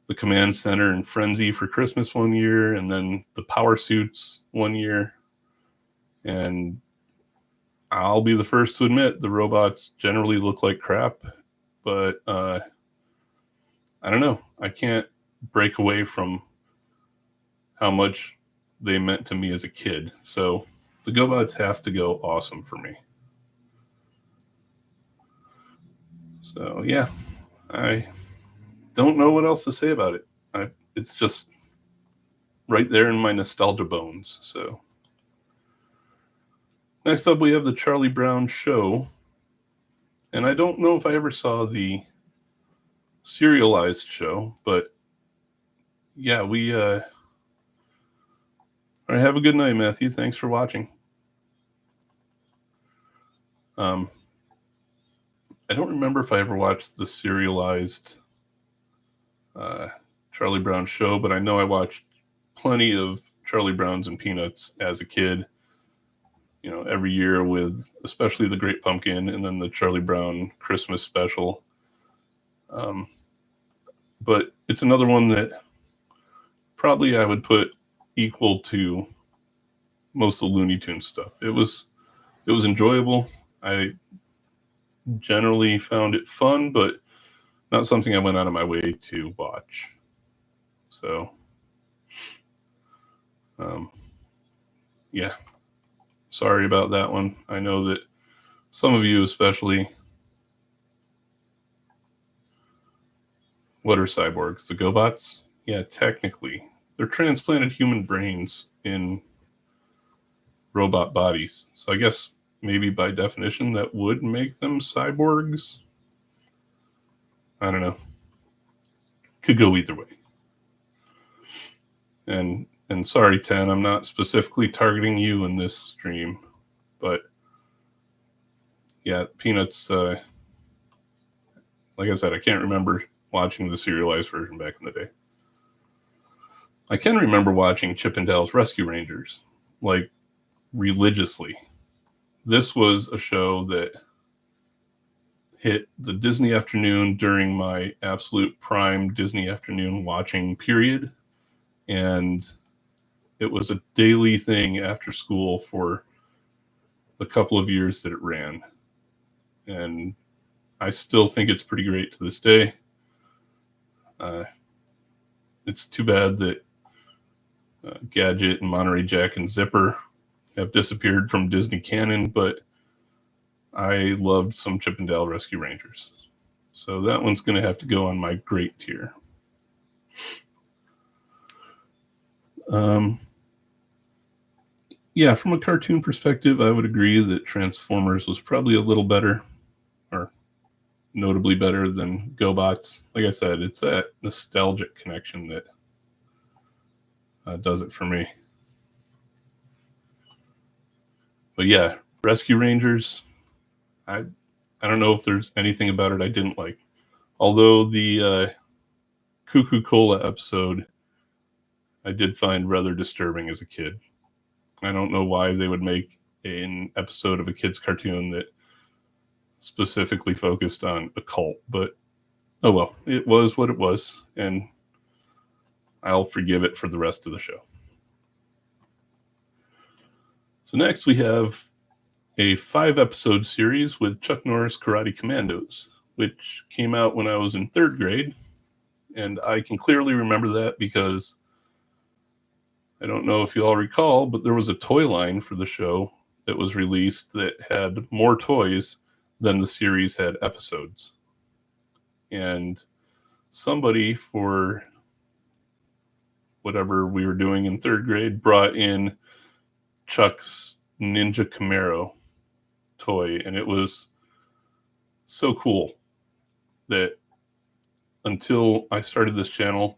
the Command Center and Frenzy for Christmas one year, and then the Power Suits one year. And I'll be the first to admit the robots generally look like crap, but I don't know. I can't break away from how much they meant to me as a kid. So the GoBots have to go awesome for me. So yeah, I don't know what else to say about it. it's just right there in my nostalgia bones. So next up, we have the Charlie Brown Show. And I don't know if I ever saw the serialized show, but yeah, we all right, have a good night, Matthew. Thanks for watching. I don't remember if I ever watched the serialized Charlie Brown Show, but I know I watched plenty of Charlie Browns and Peanuts as a kid. You know, every year with especially the Great Pumpkin and then the Charlie Brown Christmas special. But it's another one that probably I would put equal to most of the Looney Tunes stuff. It was enjoyable. I generally found it fun, but not something I went out of my way to watch. So, yeah, sorry about that one. I know that some of you, especially, what are cyborgs? The GoBots? Yeah, technically, they're transplanted human brains in robot bodies. So I guess maybe by definition that would make them cyborgs. I don't know. Could go either way. And sorry, 10, I'm not specifically targeting you in this stream, but yeah, Peanuts, like I said, I can't remember watching the serialized version back in the day. I can remember watching Chip and Dale's Rescue Rangers, like, religiously. This was a show that hit the Disney afternoon during my absolute prime Disney afternoon watching period, and it was a daily thing after school for the couple of years that it ran. And I still think it's pretty great to this day. It's too bad that Gadget and Monterey Jack and Zipper have disappeared from Disney canon, but I loved some Chip and Dale Rescue Rangers. So that one's going to have to go on my great tier. Yeah, from a cartoon perspective, I would agree that Transformers was probably a little better, or notably better than GoBots. Like I said, it's that nostalgic connection that does it for me. But yeah, Rescue Rangers, I don't know if there's anything about it I didn't like. Although the Cuckoo Cola episode I did find rather disturbing as a kid. I don't know why they would make an episode of a kid's cartoon that specifically focused on a cult, but oh well, it was what it was, and I'll forgive it for the rest of the show. So next we have a 5-episode series with Chuck Norris Karate Commandos, which came out when I was in 3rd grade, and I can clearly remember that because I don't know if you all recall, but there was a toy line for the show that was released that had more toys than the series had episodes. And somebody, for whatever we were doing in 3rd grade, brought in Chuck's Ninja Camaro toy, and it was so cool that until I started this channel,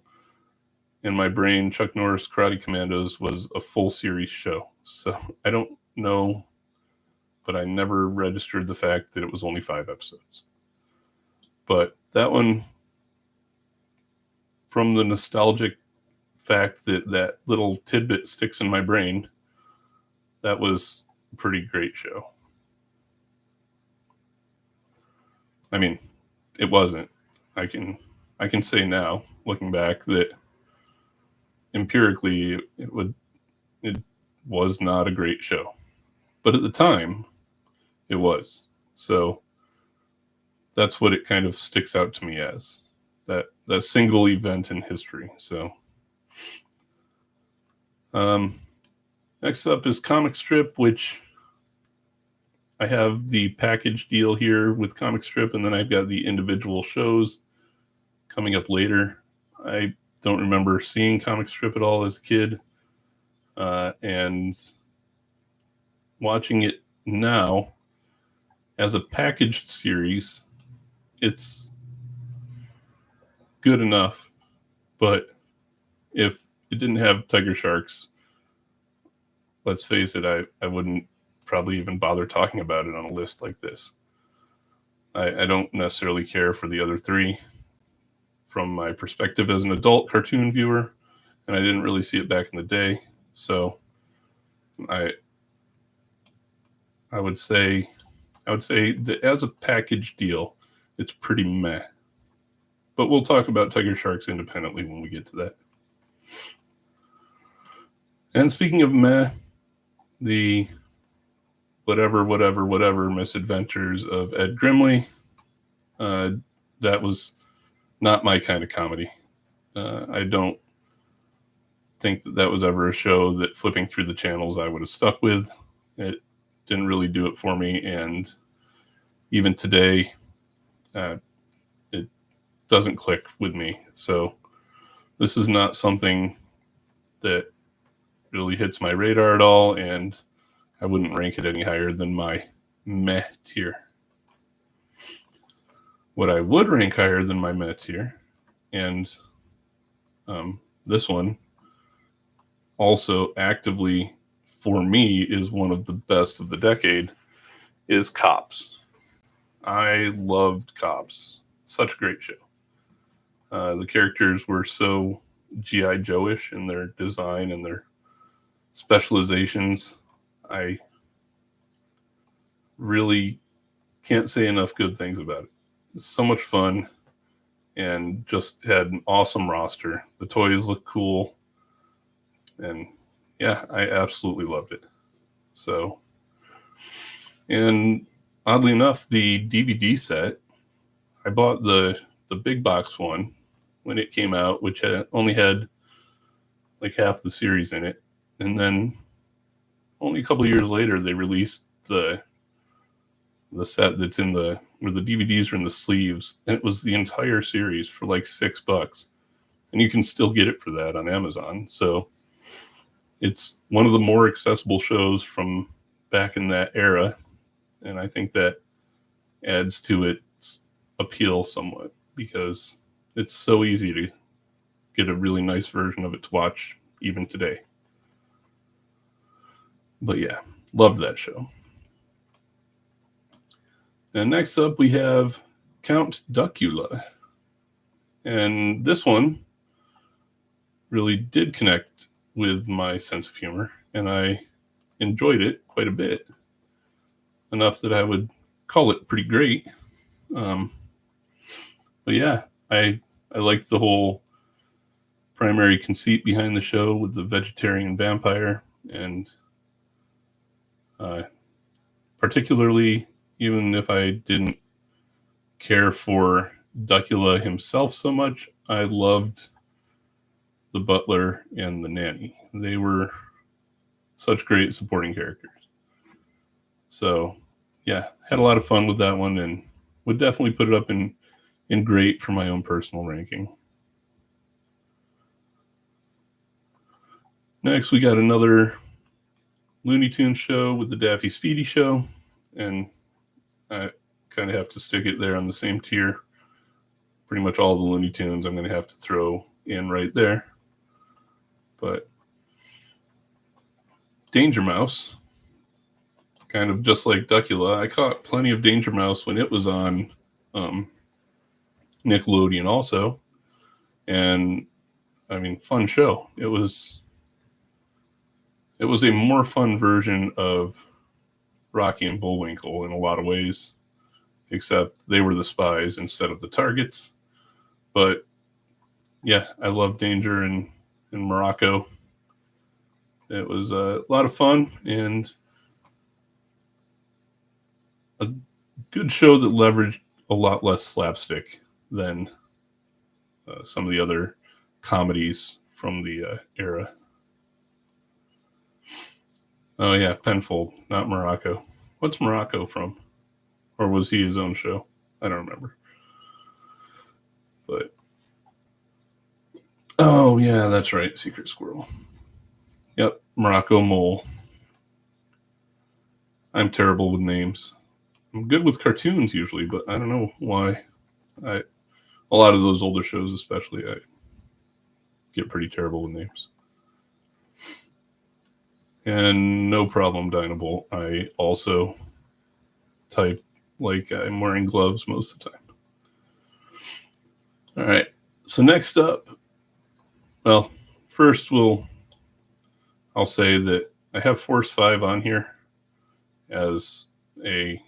in my brain, Chuck Norris Karate Commandos was a full series show. So I don't know, but I never registered the fact that it was only 5 episodes. But that one, from the nostalgic fact that that little tidbit sticks in my brain, that was a pretty great show. I mean, it wasn't. I can say now, looking back, that empirically it was not a great show, but at the time it was. So that's what it kind of sticks out to me as, that single event in history. So next up is Comic Strip, which I have the package deal here with Comic Strip, and then I've got the individual shows coming up later. I don't remember seeing comic strip at all as a kid, and watching it now as a packaged series, it's good enough. But if it didn't have tiger sharks, let's face it, I wouldn't probably even bother talking about it on a list like this. I don't necessarily care for the other three from my perspective as an adult cartoon viewer, and I didn't really see it back in the day. So I would say that as a package deal, it's pretty meh. But we'll talk about tiger sharks independently when we get to that. And speaking of meh, the whatever misadventures of Ed Grimley, that was not my kind of comedy. I don't think that was ever a show that flipping through the channels I would have stuck with. It didn't really do it for me, and even today, it doesn't click with me. So this is not something that really hits my radar at all, and I wouldn't rank it any higher than my meh tier. What I would rank higher than my meh tier, and this one also actively for me is one of the best of the decade, is Cops. I loved Cops. Such a great show. The characters were so G.I. Joe-ish in their design and their specializations. I really can't say enough good things about it. It's so much fun and just had an awesome roster. The toys look cool. And yeah, I absolutely loved it. So, and oddly enough, the DVD set, I bought the big box one when it came out, which only had like half the series in it. And then only a couple of years later, they released the set that's in where the DVDs are in the sleeves, and it was the entire series for like $6, and you can still get it for that on Amazon. So it's one of the more accessible shows from back in that era, and I think that adds to its appeal somewhat, because it's so easy to get a really nice version of it to watch even today. But yeah, loved that show. And next up we have Count Duckula. And this one really did connect with my sense of humor, and I enjoyed it quite a bit. Enough that I would call it pretty great. But yeah, I liked the whole primary conceit behind the show with the vegetarian vampire, and particularly, even if I didn't care for Duckula himself so much, I loved the butler and the nanny. They were such great supporting characters. So yeah, had a lot of fun with that one, and would definitely put it up in great for my own personal ranking. Next, we got another Looney Tunes show with the Daffy Speedy Show, and I kind of have to stick it there on the same tier. Pretty much all the Looney Tunes I'm going to have to throw in right there. But Danger Mouse, kind of just like Duckula, I caught plenty of Danger Mouse when it was on Nickelodeon also. And I mean, fun show. It was a more fun version of Rocky and Bullwinkle in a lot of ways, except they were the spies instead of the targets. But yeah, I love Danger in Morocco. It was a lot of fun and a good show that leveraged a lot less slapstick than some of the other comedies from the era. Oh yeah, Penfold, not Morocco. What's Morocco from? Or was he his own show? I don't remember. But yeah, that's right. Secret Squirrel. Yep, Morocco Mole. I'm terrible with names. I'm good with cartoons usually, but I don't know why. A lot of those older shows, especially, I get pretty terrible with names. And no problem, Dynable. I also type like I'm wearing gloves most of the time. All right. So next up, well, first I'll say that I have Force 5 on here as a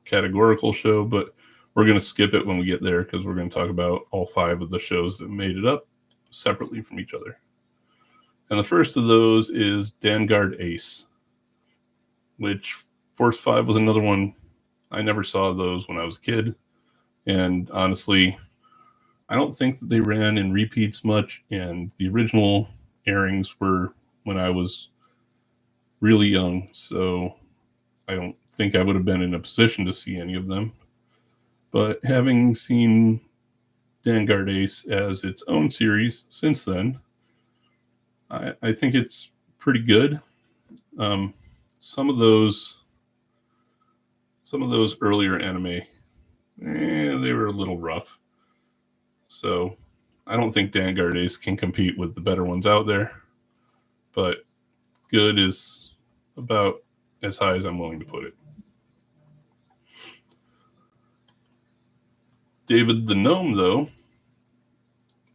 categorical show, but we're going to skip it when we get there because we're going to talk about all 5 of the shows that made it up separately from each other. And the first of those is Vanguard Ace, which Force 5 was another one. I never saw those when I was a kid. And honestly, I don't think that they ran in repeats much. And the original airings were when I was really young. So I don't think I would have been in a position to see any of them. But having seen Vanguard Ace as its own series since then, I think it's pretty good. Some of those earlier anime, they were a little rough. So I don't think Vanguard Ace can compete with the better ones out there. But good is about as high as I'm willing to put it. David the Gnome, though,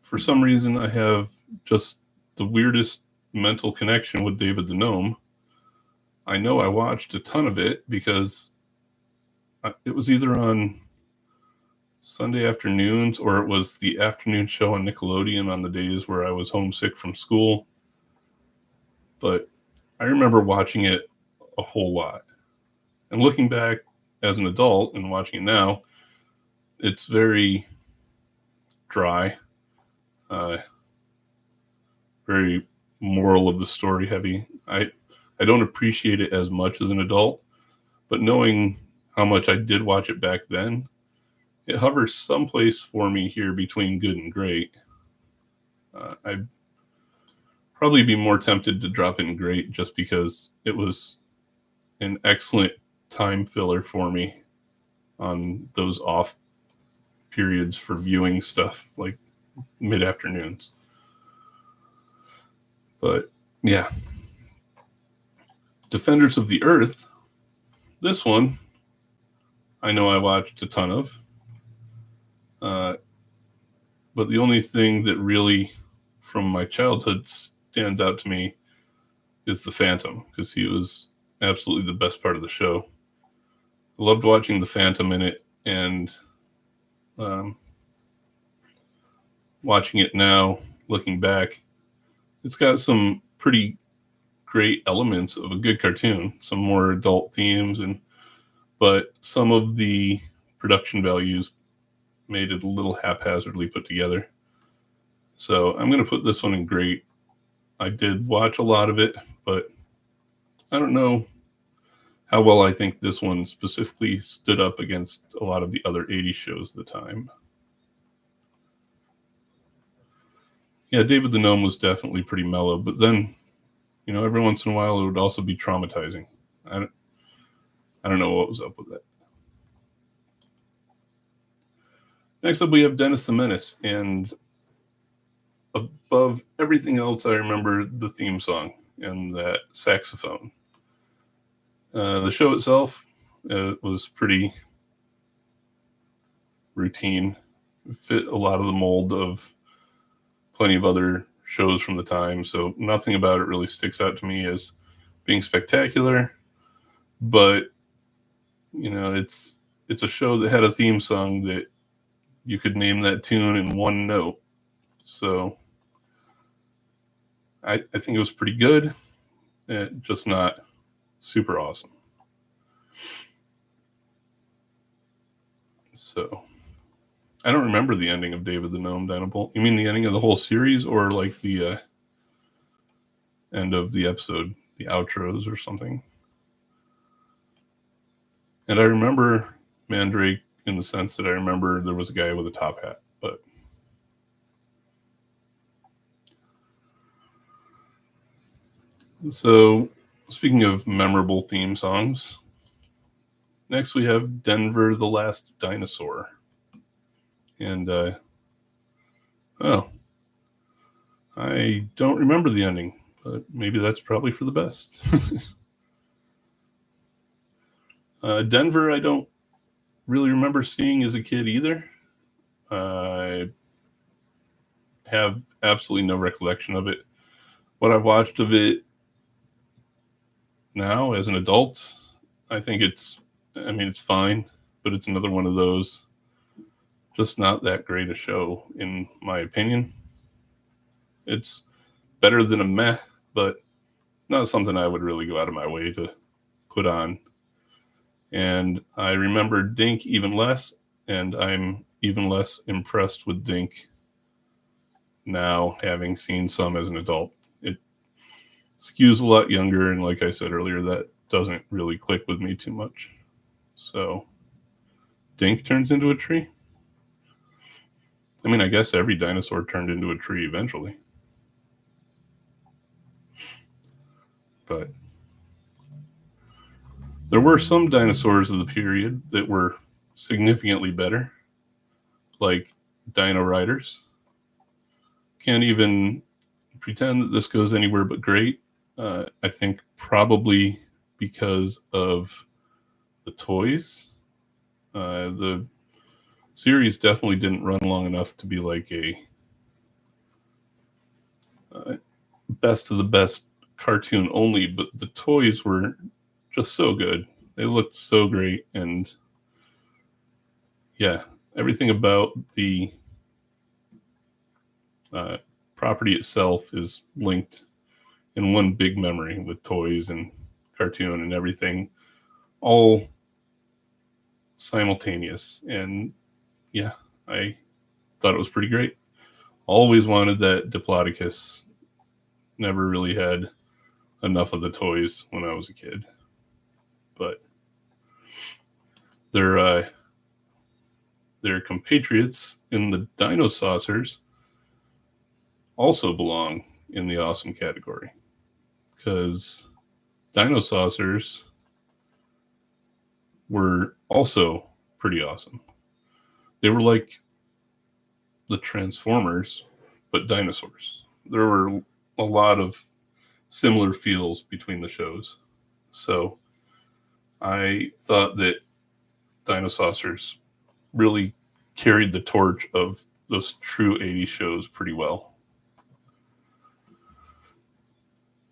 for some reason I have just the weirdest mental connection with David the Gnome. I know I watched a ton of it because it was either on Sunday afternoons or it was the afternoon show on Nickelodeon on the days where I was homesick from school. But I remember watching it a whole lot. And looking back as an adult and watching it now, it's very dry, very moral of the story heavy. I don't appreciate it as much as an adult, but knowing how much I did watch it back then, it hovers someplace for me here between good and great. I'd probably be more tempted to drop it in great just because it was an excellent time filler for me on those off periods for viewing stuff like mid-afternoons. But yeah, Defenders of the Earth, this one I know I watched a ton of, but the only thing that really from my childhood stands out to me is the Phantom, because he was absolutely the best part of the show. I loved watching the Phantom in it, and watching it now, looking back, it's got some pretty great elements of a good cartoon, some more adult themes, but some of the production values made it a little haphazardly put together. So I'm going to put this one in great. I did watch a lot of it, but I don't know how well I think this one specifically stood up against a lot of the other 80s shows at the time. Yeah, David the Gnome was definitely pretty mellow, but then, every once in a while it would also be traumatizing. I don't know what was up with that. Next up, we have Dennis the Menace, and above everything else, I remember the theme song and that saxophone. The show itself was pretty routine. It fit a lot of the mold of plenty of other shows from the time, so nothing about it really sticks out to me as being spectacular. But it's a show that had a theme song that you could name that tune in one note. So I think it was pretty good, just not super awesome. So I don't remember the ending of David the Gnome, Dynable. You mean the ending of the whole series, or like the end of the episode, the outros or something? And I remember Mandrake in the sense that I remember there was a guy with a top hat, but So, speaking of memorable theme songs, next we have Denver the Last Dinosaur. And, oh, I don't remember the ending, but maybe that's probably for the best. Denver, I don't really remember seeing as a kid either. I have absolutely no recollection of it. What I've watched of it now as an adult, I think it's fine, but it's another one of those just not that great a show, in my opinion. It's better than a meh, but not something I would really go out of my way to put on. And I remember Dink even less, and I'm even less impressed with Dink now, having seen some as an adult. It skews a lot younger, and like I said earlier, that doesn't really click with me too much. So, Dink turns into a tree? I mean, I guess every dinosaur turned into a tree eventually. But there were some dinosaurs of the period that were significantly better, like Dino Riders. Can't even pretend that this goes anywhere but great. I think probably because of the toys. The series definitely didn't run long enough to be like a best of the best cartoon only, but the toys were just so good. They looked so great, and yeah, everything about the property itself is linked in one big memory with toys and cartoon and everything, all simultaneous. And yeah, I thought it was pretty great. Always wanted that Diplodocus. Never really had enough of the toys when I was a kid. But their compatriots in the Dino Saucers also belong in the awesome category, because Dino Saucers were also pretty awesome. They were like the Transformers, but dinosaurs. There were a lot of similar feels between the shows. So I thought that Dino Saucers really carried the torch of those true 80s shows pretty well.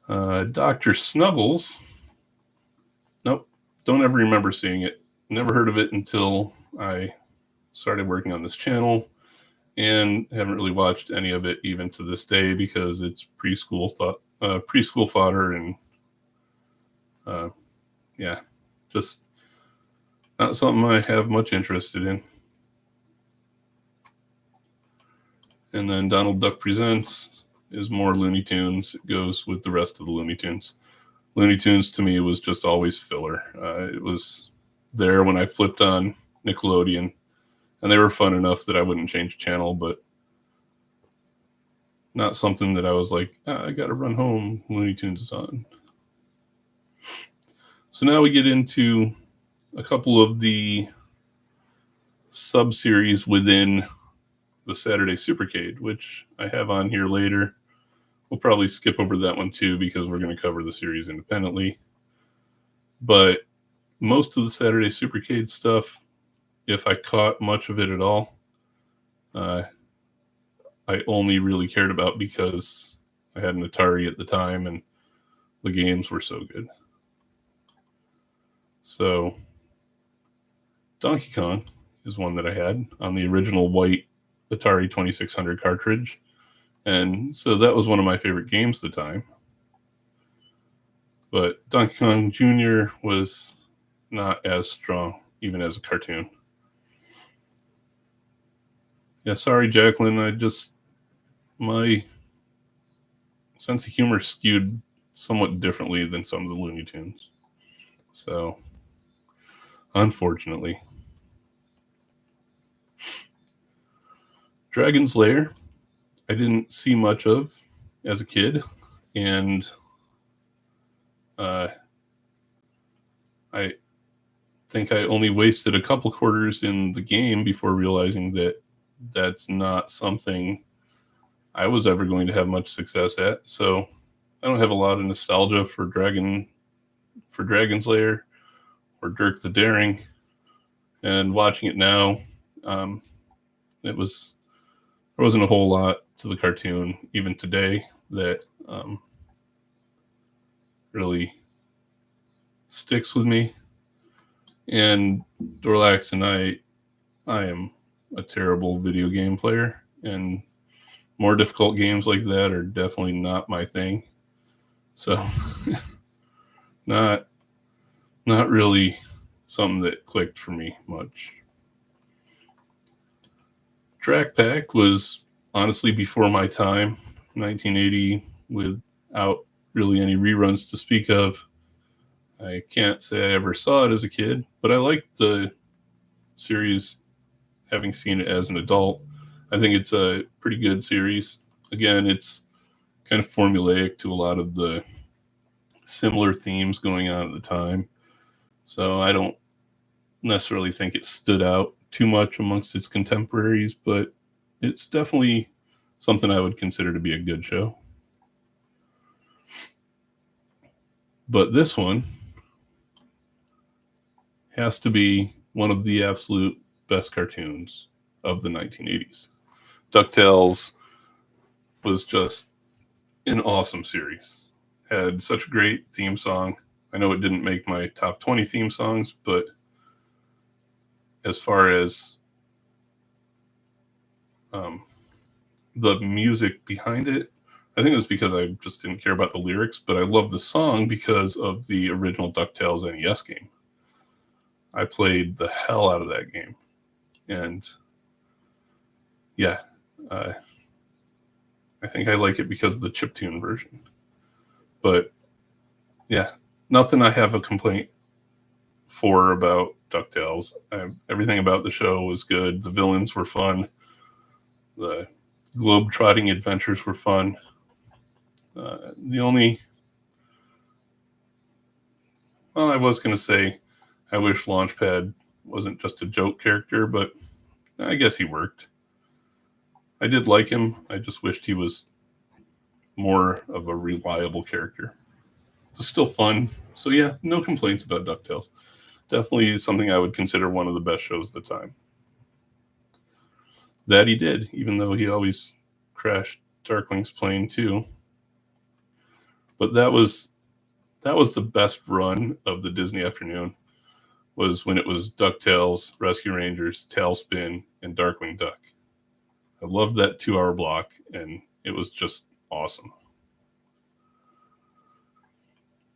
Dr. Snuggles. Nope, don't ever remember seeing it. Never heard of it until I started working on this channel, and haven't really watched any of it even to this day, because it's preschool fodder, and yeah, just not something I have much interested in. And then Donald Duck Presents is more Looney Tunes. It goes with the rest of the Looney Tunes. Looney Tunes to me was just always filler. It was there when I flipped on Nickelodeon, and they were fun enough that I wouldn't change channel, but not something that I was like, I gotta run home, Looney Tunes is on. So now we get into a couple of the sub-series within the Saturday Supercade, which I have on here later. We'll probably skip over that one too, because we're going to cover the series independently. But most of the Saturday Supercade stuff, if I caught much of it at all, I only really cared about because I had an Atari at the time and the games were so good. So Donkey Kong is one that I had on the original white Atari 2600 cartridge. And so that was one of my favorite games at the time. But Donkey Kong Jr. was not as strong, even as a cartoon. Yeah, sorry, Jacqueline. My sense of humor skewed somewhat differently than some of the Looney Tunes. So, unfortunately. Dragon's Lair, I didn't see much of as a kid, and I think I only wasted a couple quarters in the game before realizing that that's not something I was ever going to have much success at. So I don't have a lot of nostalgia for Dragon's Lair or Dirk the Daring. And watching it now, there wasn't a whole lot to the cartoon even today that really sticks with me. And Dorlax and I am a terrible video game player, and more difficult games like that are definitely not my thing. So not really something that clicked for me much. Track Pack was honestly before my time, 1980, without really any reruns to speak of. I can't say I ever saw it as a kid, but I liked the series having seen it as an adult. I think it's a pretty good series. Again, it's kind of formulaic to a lot of the similar themes going on at the time. So I don't necessarily think it stood out too much amongst its contemporaries, but it's definitely something I would consider to be a good show. But this one has to be one of the absolute best cartoons of the 1980s. DuckTales was just an awesome series. Had such a great theme song. I know it didn't make my top 20 theme songs, but as far as the music behind it, I think it was because I just didn't care about the lyrics, but I love the song because of the original DuckTales NES game. I played the hell out of that game. And yeah, I think I like it because of the chiptune version. But yeah, nothing I have a complaint for about DuckTales. Everything about the show was good. The villains were fun. The globe-trotting adventures were fun. The only... Well, I was going to say I wish Launchpad wasn't just a joke character, but I guess he worked. I did like him. I just wished he was more of a reliable character. It was still fun. So yeah, no complaints about DuckTales. Definitely something I would consider one of the best shows of the time. That he did, even though he always crashed Darkwing's plane too. But that was the best run of the Disney afternoon, was when it was DuckTales, Rescue Rangers, Tailspin, and Darkwing Duck. I loved that 2-hour block, and it was just awesome.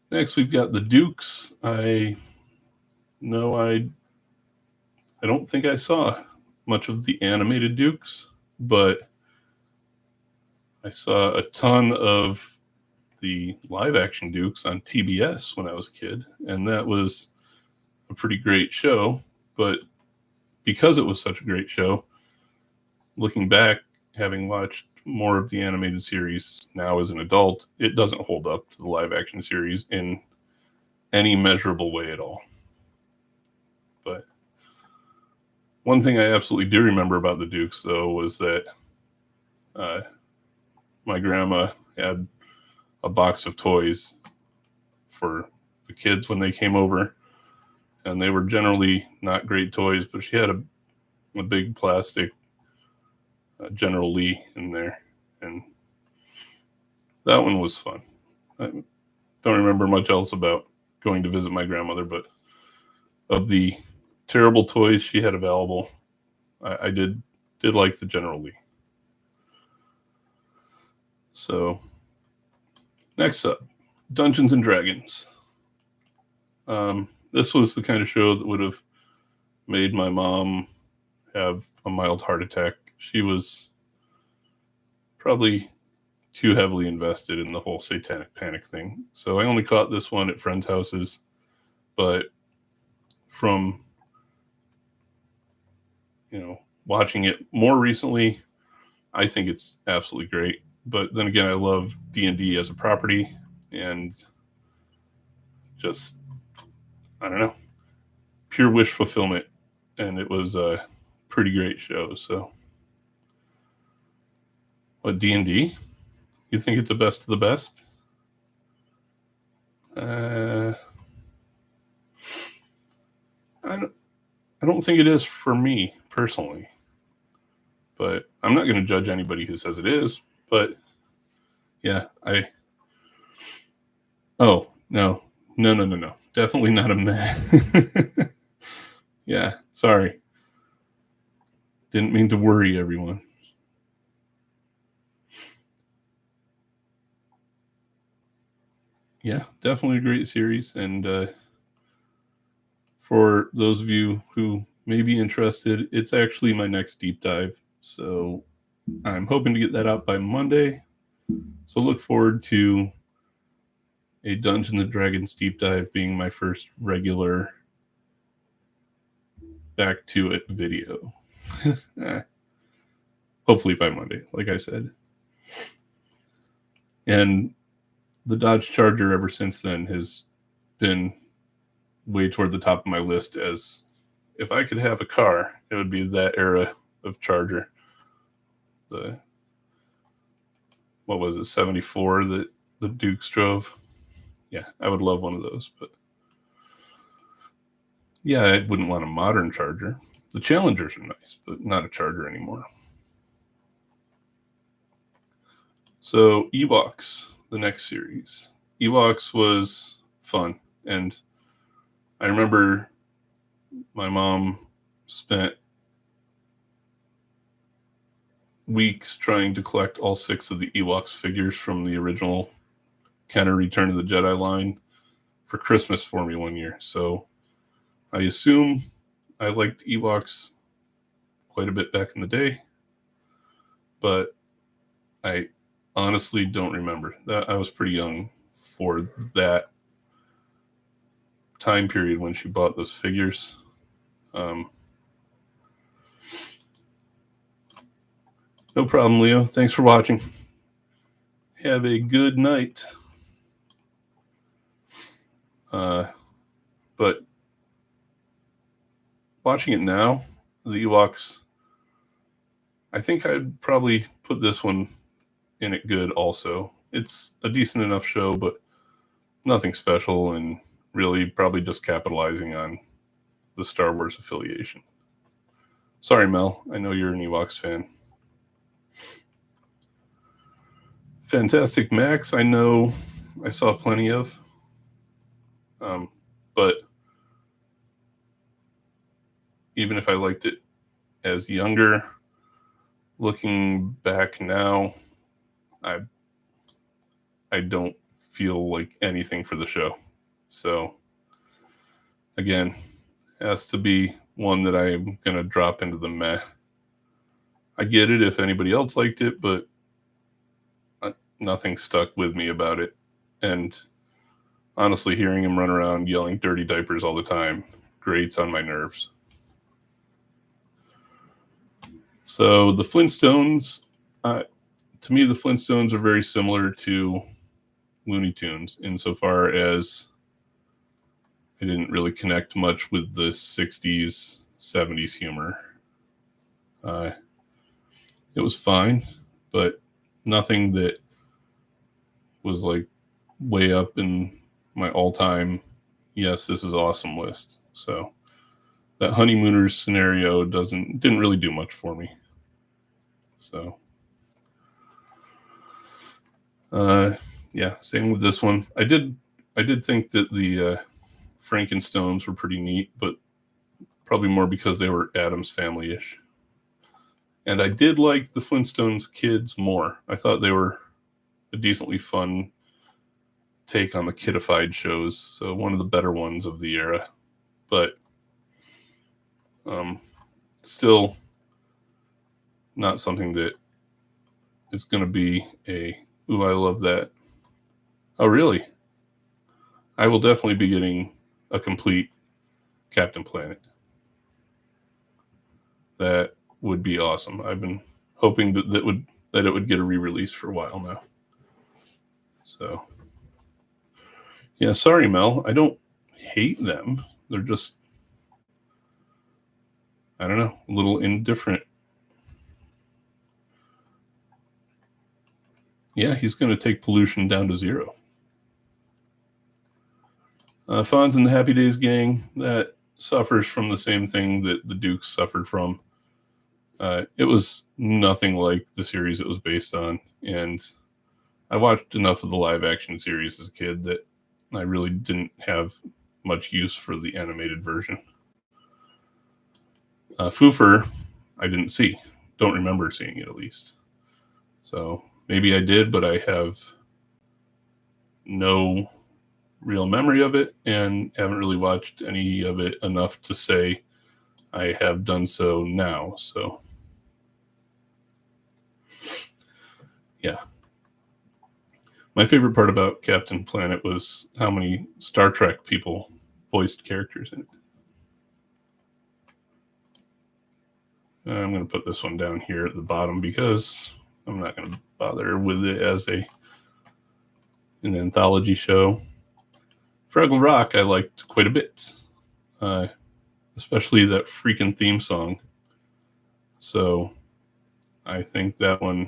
Next, we've got the Dukes. I don't think I saw much of the animated Dukes, but I saw a ton of the live action Dukes on TBS when I was a kid, and that was a pretty great show. But because it was such a great show, looking back, having watched more of the animated series now as an adult, it doesn't hold up to the live action series in any measurable way at all. But one thing I absolutely do remember about the Dukes, though, was that my grandma had a box of toys for the kids when they came over, and they were generally not great toys, but she had a big plastic General Lee in there, and that one was fun. I don't remember much else about going to visit my grandmother, but of the terrible toys she had available, I did like the General Lee. So next up, Dungeons and Dragons. This was the kind of show that would have made my mom have a mild heart attack. She was probably too heavily invested in the whole satanic panic thing. So I only caught this one at friends' houses, but from watching it more recently, I think it's absolutely great. But then again, I love D&D as a property, and just, I don't know, pure wish fulfillment. And it was a pretty great show. So, what, D&D? You think it's the best of the best? I don't think it is for me personally, but I'm not going to judge anybody who says it is. But yeah, oh, no, definitely not a meh. Yeah, sorry. Didn't mean to worry everyone. Yeah, definitely a great series. And for those of you who may be interested, it's actually my next deep dive. So I'm hoping to get that out by Monday. So look forward to a Dungeons and Dragons deep dive being my first regular back to it video. Hopefully by Monday, like I said. And the Dodge Charger ever since then has been way toward the top of my list as if I could have a car, it would be that era of Charger. What was it, 74 that the Dukes drove? Yeah, I would love one of those. But yeah, I wouldn't want a modern Charger. The Challengers are nice, but not a Charger anymore. So Ewoks, the next series. Ewoks was fun. And I remember my mom spent weeks trying to collect all 6 of the Ewoks figures from the original Kenner Return of the Jedi line for Christmas for me one year. So I assume I liked Ewoks quite a bit back in the day, but I honestly don't remember. That I was pretty young for that time period when she bought those figures. No problem, Leo. Thanks for watching. Have a good night. But watching it now, the Ewoks, I think I'd probably put this one in it good also. It's a decent enough show, but nothing special, and really probably just capitalizing on the Star Wars affiliation. Sorry, Mel. I know you're an Ewoks fan. Fantastic Max, I know I saw plenty of. But even if I liked it as younger, looking back now, I don't feel like anything for the show. So again, has to be one that I'm going to drop into the meh. I get it if anybody else liked it, but nothing stuck with me about it. And honestly, hearing him run around yelling dirty diapers all the time grates on my nerves. So the Flintstones, to me, the Flintstones are very similar to Looney Tunes insofar as I didn't really connect much with the 60s, 70s humor. It was fine, but nothing that was like way up in my all-time, yes, this is awesome list. So that Honeymooners scenario didn't really do much for me. So yeah, same with this one. I did think that the Frankenstones were pretty neat, but probably more because they were Addams Family-ish. And I did like the Flintstones kids more. I thought they were a decently fun take on the kidified shows, so one of the better ones of the era. But still not something that is going to be ooh, I love that. Oh, really? I will definitely be getting a complete Captain Planet. That would be awesome. I've been hoping that it would get a re-release for a while now. So Yeah, sorry, Mel. I don't hate them. They're just, I don't know, a little indifferent. Yeah, he's going to take pollution down to 0. Fonz and the Happy Days gang, that suffers from the same thing that the Dukes suffered from. It was nothing like the series it was based on, and I watched enough of the live action series as a kid that I really didn't have much use for the animated version. Foofer, I didn't see. Don't remember seeing it, at least. So maybe I did, but I have no real memory of it and haven't really watched any of it enough to say I have done so now. So yeah. My favorite part about Captain Planet was how many Star Trek people voiced characters in it. I'm going to put this one down here at the bottom because I'm not going to bother with it as an anthology show. Fraggle Rock I liked quite a bit, especially that freaking theme song. So I think that one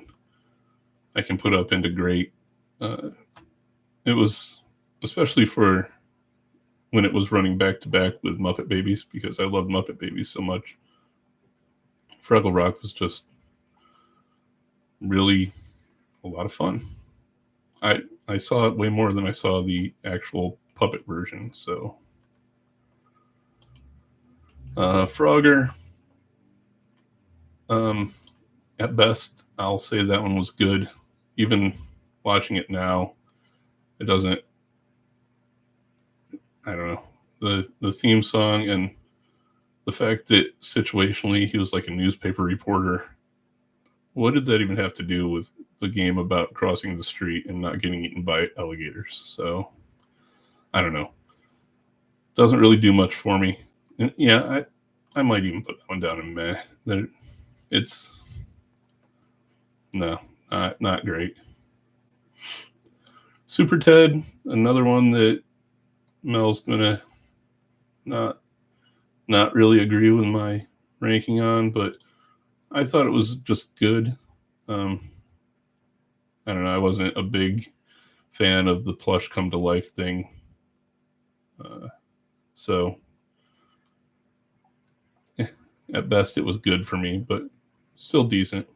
I can put up into great. It was especially for when it was running back to back with Muppet Babies, because I loved Muppet Babies so much. Fraggle Rock was just really a lot of fun. I saw it way more than I saw the actual puppet version. So Frogger, at best, I'll say that one was good. Even watching it now, it doesn't, I don't know, the theme song and the fact that situationally he was like a newspaper reporter. What did that even have to do with the game about crossing the street and not getting eaten by alligators? So I don't know. Doesn't really do much for me. And yeah, I might even put that one down in meh. It's no, not great. Super Ted, another one that Mel's gonna not really agree with my ranking on, but I thought it was just good. I don't know. I wasn't a big fan of the plush come to life thing. So at best it was good for me, but still decent.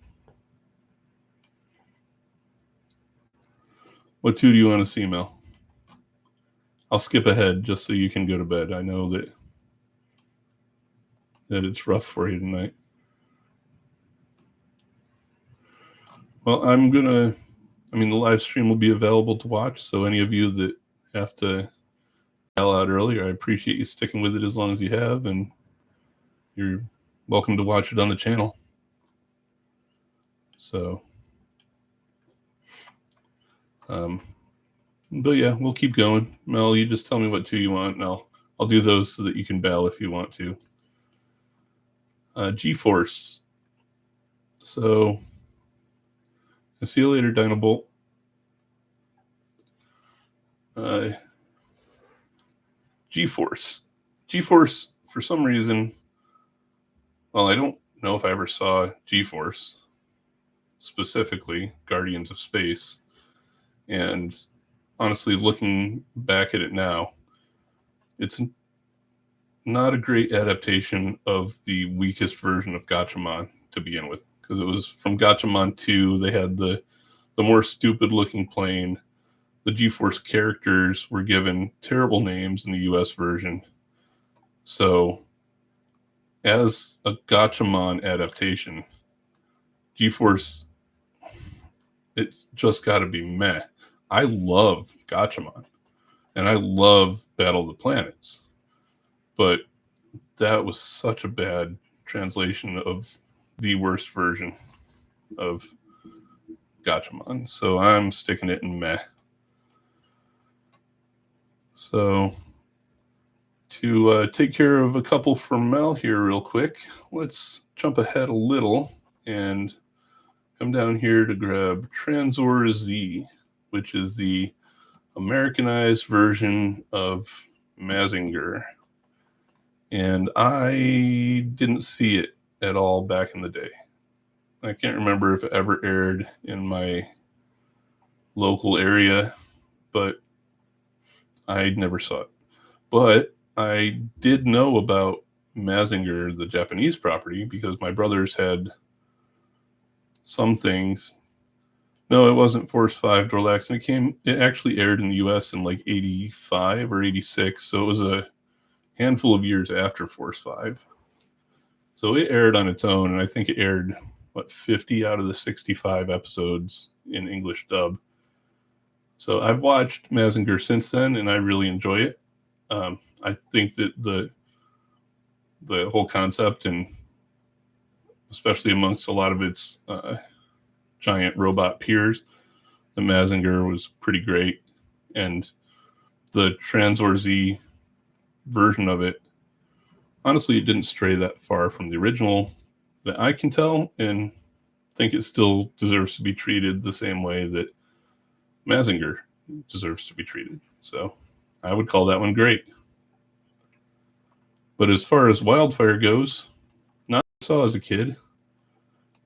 What 2 do you want to see, Mel? I'll skip ahead just so you can go to bed. I know that it's rough for you tonight. Well, the live stream will be available to watch, so any of you that have to dial out earlier, I appreciate you sticking with it as long as you have, and you're welcome to watch it on the channel. So, but yeah, we'll keep going. Mel, you just tell me what 2 you want, and I'll do those so that you can bail if you want to. G-Force. So, see you later, Dynabolt. G-Force. G-Force, for some reason, well, I don't know if I ever saw G-Force, specifically Guardians of Space. And honestly, looking back at it now, it's not a great adaptation of the weakest version of Gatchaman to begin with, because it was from Gatchaman 2. They had the more stupid looking plane. The G-Force characters were given terrible names in the US version. So as a Gatchaman adaptation, G-Force, it's just got to be meh. I love Gatchaman and I love Battle of the Planets, but that was such a bad translation of the worst version of Gatchaman. So I'm sticking it in meh. So to take care of a couple from Mel here real quick, let's jump ahead a little and come down here to grab Transor Z, which is the Americanized version of Mazinger. And I didn't see it at all back in the day. I can't remember if it ever aired in my local area, but I never saw it. But I did know about Mazinger, the Japanese property, because my brothers had some things. No, it wasn't Force 5 Dorlax, and it actually aired in the US in like 85 or 86, so it was a handful of years after Force 5. So it aired on its own, and I think it aired 50 out of the 65 episodes in English dub. So I've watched Mazinger since then, and I really enjoy it. I think that the whole concept, and especially amongst a lot of its giant robot peers, the Mazinger was pretty great, and the Transor Z version of it, honestly, it didn't stray that far from the original that I can tell, and think it still deserves to be treated the same way that Mazinger deserves to be treated. So I would call that one great. But as far as Wildfire goes, not what I saw as a kid,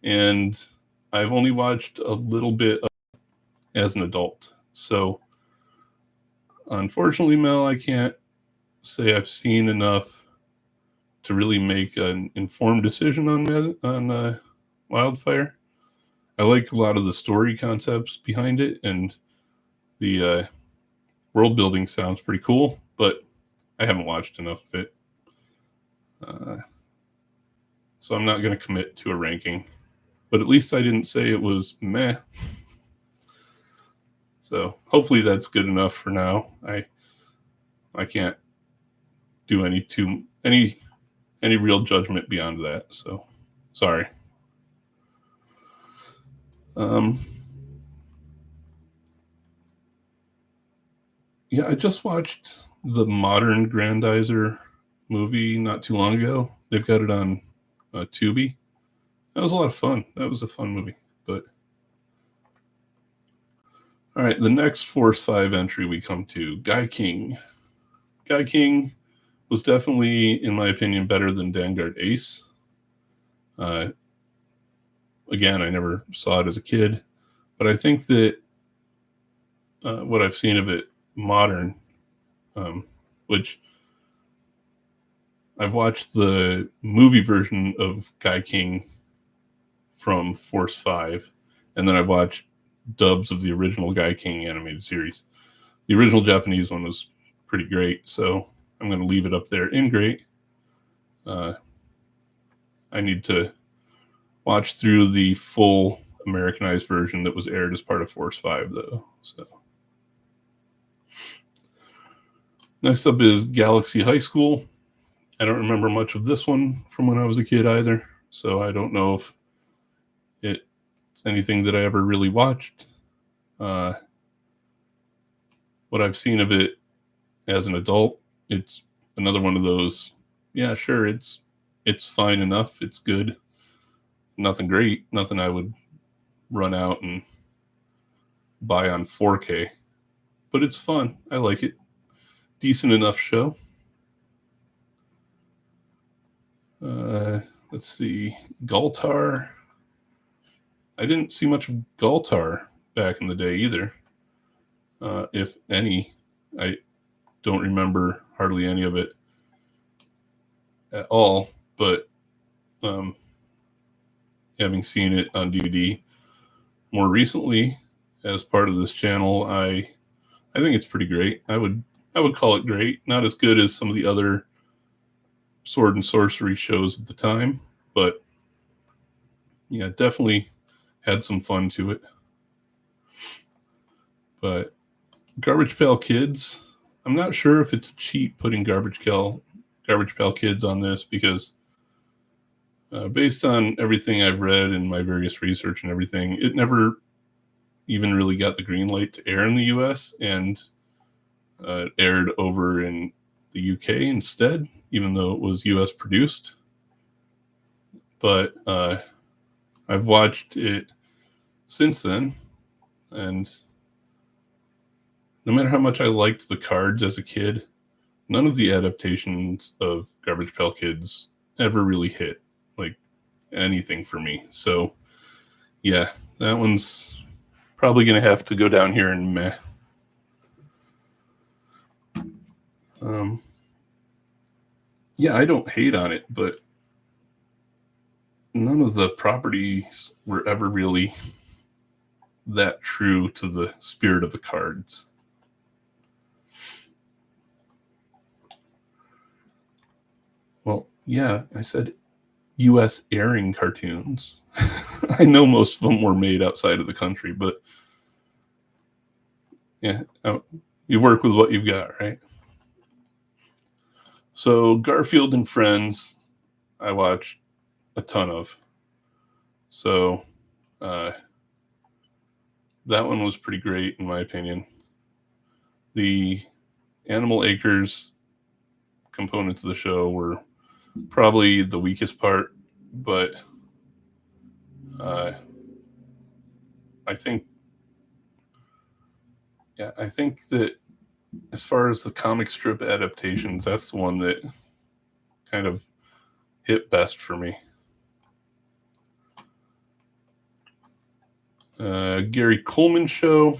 and I've only watched a little bit as an adult. So unfortunately, Mel, I can't say I've seen enough to really make an informed decision on Wildfire. I like a lot of the story concepts behind it, and the world building sounds pretty cool, but I haven't watched enough of it. So I'm not going to commit to a ranking. But at least I didn't say it was meh. So hopefully that's good enough for now. I can't do any real judgment beyond that. So sorry. Yeah, I just watched the Modern Grandizer movie not too long ago. They've got it on Tubi. That was a lot of fun. That was a fun movie. But all right, the next Force 5 entry we come to, Guy King. Guy King was definitely, in my opinion, better than Vanguard Ace. Again, I never saw it as a kid, but I think that what I've seen of it modern, which I've watched the movie version of Guy King from Force 5, and then I watched dubs of the original Guy King animated series. The original Japanese one was pretty great, so I'm going to leave it up there in great. I need to watch through the full Americanized version that was aired as part of Force 5, though. So next up is Galaxy High School. I don't remember much of this one from when I was a kid either, so I don't know if it's anything that I ever really watched. What I've seen of it as an adult, it's another one of those, yeah, sure, it's fine enough, it's good. Nothing great, nothing I would run out and buy on 4K, but it's fun. I like it. Decent enough show. Let's see, Galtar. I didn't see much of Galtar back in the day either. If any, I don't remember hardly any of it at all, but having seen it on DVD more recently as part of this channel, I think it's pretty great. I would call it great. Not as good as some of the other sword and sorcery shows of the time, but yeah, definitely had some fun to it. But Garbage Pail Kids, I'm not sure if it's a cheat putting Garbage Pail Kids on this, because based on everything I've read and my various research and everything, it never even really got the green light to air in the US, and aired over in the UK instead, even though it was US produced. But I've watched it since then, and no matter how much I liked the cards as a kid, none of the adaptations of Garbage Pail Kids ever really hit like anything for me. So yeah, that one's probably going to have to go down here in meh. Yeah, I don't hate on it, but none of the properties were ever really that true to the spirit of the cards. Well, yeah, I said U.S. airing cartoons. I know most of them were made outside of the country, but yeah, you work with what you've got, right? So Garfield and Friends, I watched a ton of. So that one was pretty great in my opinion. The Animal Acres components of the show were probably the weakest part, but I think that as far as the comic strip adaptations, that's the one that kind of hit best for me. Gary Coleman show,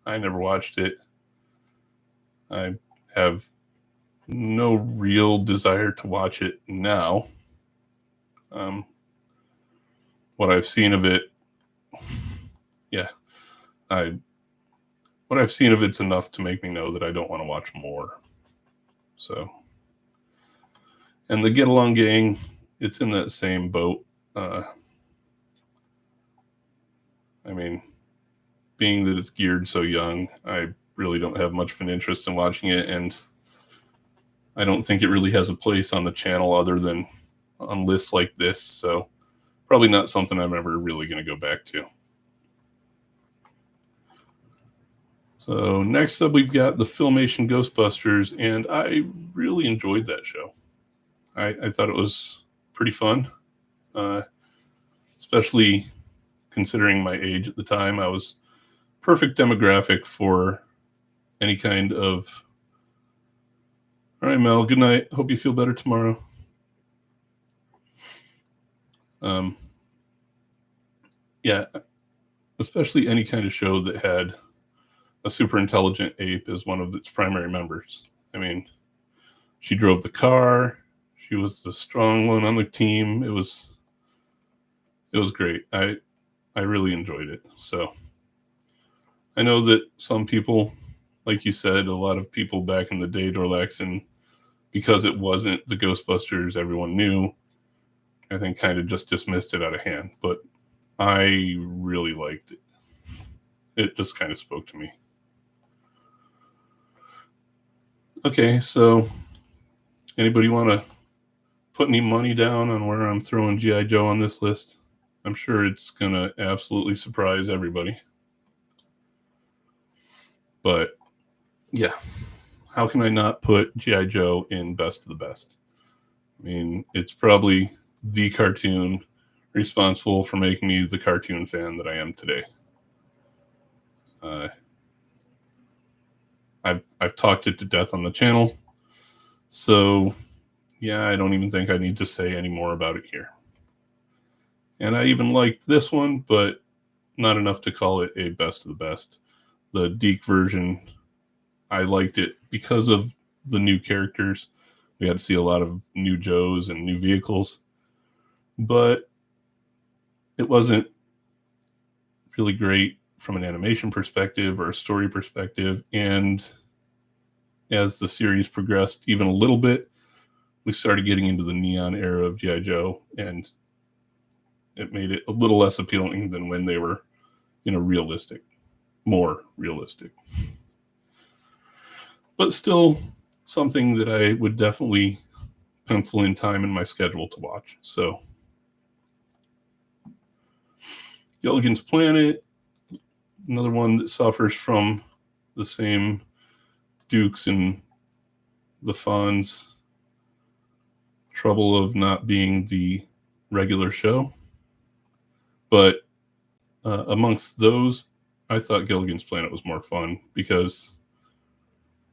I never watched it. I have no real desire to watch it now. What I've seen of it, what I've seen of it's enough to make me know that I don't want to watch more. So, and the Get Along Gang, it's in that same boat. I mean, being that it's geared so young, I really don't have much of an interest in watching it, and I don't think it really has a place on the channel other than on lists like this, so probably not something I'm ever really going to go back to. So next up, we've got the Filmation Ghostbusters, and I really enjoyed that show. I thought it was pretty fun, especially considering my age at the time. I was perfect demographic for any kind of... All right, Mel, good night. Hope you feel better tomorrow. Yeah, especially any kind of show that had a super intelligent ape as one of its primary members. I mean, she drove the car. She was the strong one on the team. It was great. I really enjoyed it. So I know that some people, like you said, a lot of people back in the day, Dorlax, and because it wasn't the Ghostbusters everyone knew, I think kind of just dismissed it out of hand. But I really liked it. It just kind of spoke to me. Okay, so anybody want to put any money down on where I'm throwing G.I. Joe on this list? I'm sure it's going to absolutely surprise everybody. But yeah, how can I not put G.I. Joe in best of the best? I mean, it's probably the cartoon responsible for making me the cartoon fan that I am today. I've talked it to death on the channel, so yeah, I don't even think I need to say any more about it here. And I even liked this one, but not enough to call it a best of the best. The Deke version, I liked it because of the new characters. We got to see a lot of new Joes and new vehicles, but it wasn't really great from an animation perspective or a story perspective. And as the series progressed even a little bit, we started getting into the neon era of G.I. Joe, and it made it a little less appealing than when they were, realistic, more realistic. But still something that I would definitely pencil in time in my schedule to watch. So Gilligan's Planet, another one that suffers from the same Dukes and the Fonz trouble of not being the regular show. But amongst those, I thought Gilligan's Planet was more fun because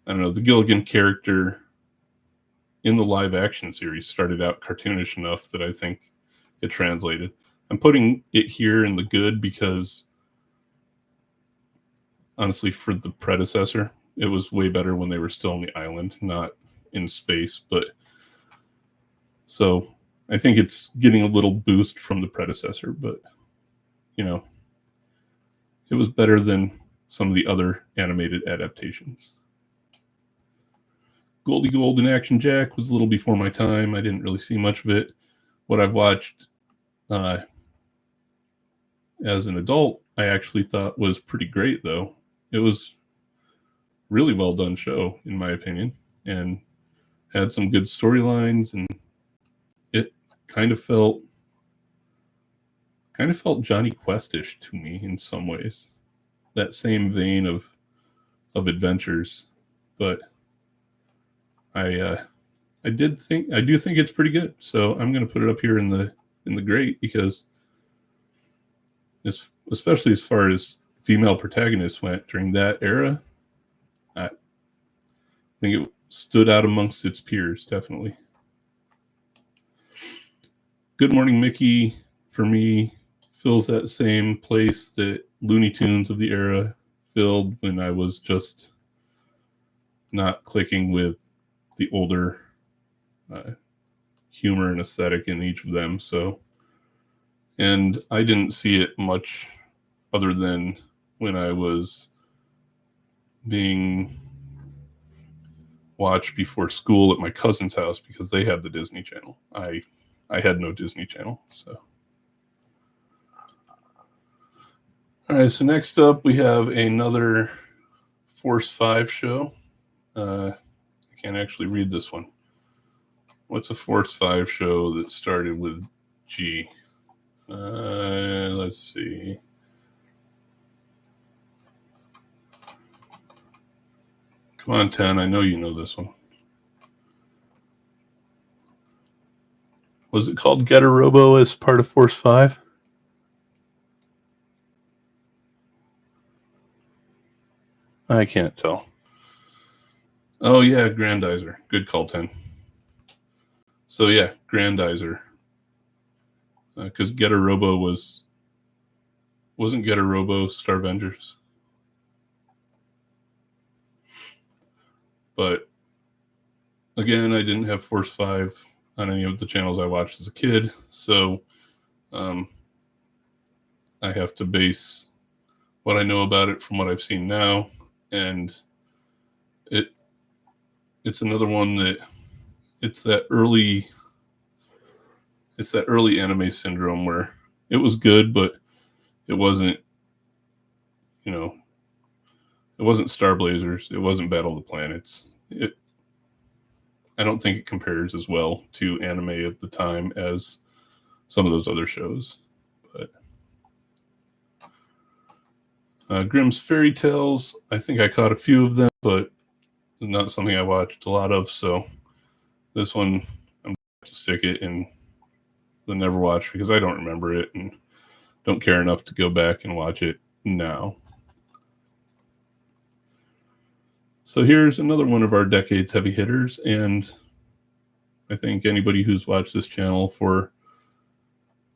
I don't know, the Gilligan character in the live action series started out cartoonish enough that I think it translated. I'm putting it here in the good because honestly, for the predecessor, it was way better when they were still on the island, not in space. But so I think it's getting a little boost from the predecessor, but you know, it was better than some of the other animated adaptations. Goldie Gold and Action Jack was a little before my time. I didn't really see much of it. What I've watched as an adult, I actually thought was pretty great, though. It was really well done show, in my opinion, and had some good storylines, and it kind of felt Johnny Quest-ish to me in some ways. That same vein of adventures, but I do think it's pretty good. So I'm going to put it up here in the great because, especially as far as female protagonists went during that era, I think it stood out amongst its peers, definitely. Good Morning Mickey, for me, fills that same place that Looney Tunes of the era filled when I was just not clicking with the older humor and aesthetic in each of them. So, and I didn't see it much other than when I was being watched before school at my cousin's house because they had the Disney Channel. I had no Disney Channel, so. All right, so next up we have another Force 5 show. I can't actually read this one. What's a Force 5 show that started with G? Let's see. Come on, 10. I know you know this one. Was it called Get a Robo as part of Force 5? I can't tell. Oh, yeah, Grandizer. Good call, 10. So, yeah, Grandizer. Because Get a Robo wasn't Get a Robo Starvengers? But, again, I didn't have Force 5 on any of the channels I watched as a kid, so I have to base what I know about it from what I've seen now, and it's another one that it's that early anime syndrome where it was good, but it wasn't, it wasn't Star Blazers, it wasn't Battle of the Planets. I don't think it compares as well to anime of the time as some of those other shows. But Grimm's Fairy Tales, I think I caught a few of them, but not something I watched a lot of. So this one, I'm going to stick it in the never watch because I don't remember it and don't care enough to go back and watch it now. So here's another one of our decade's heavy hitters, and I think anybody who's watched this channel for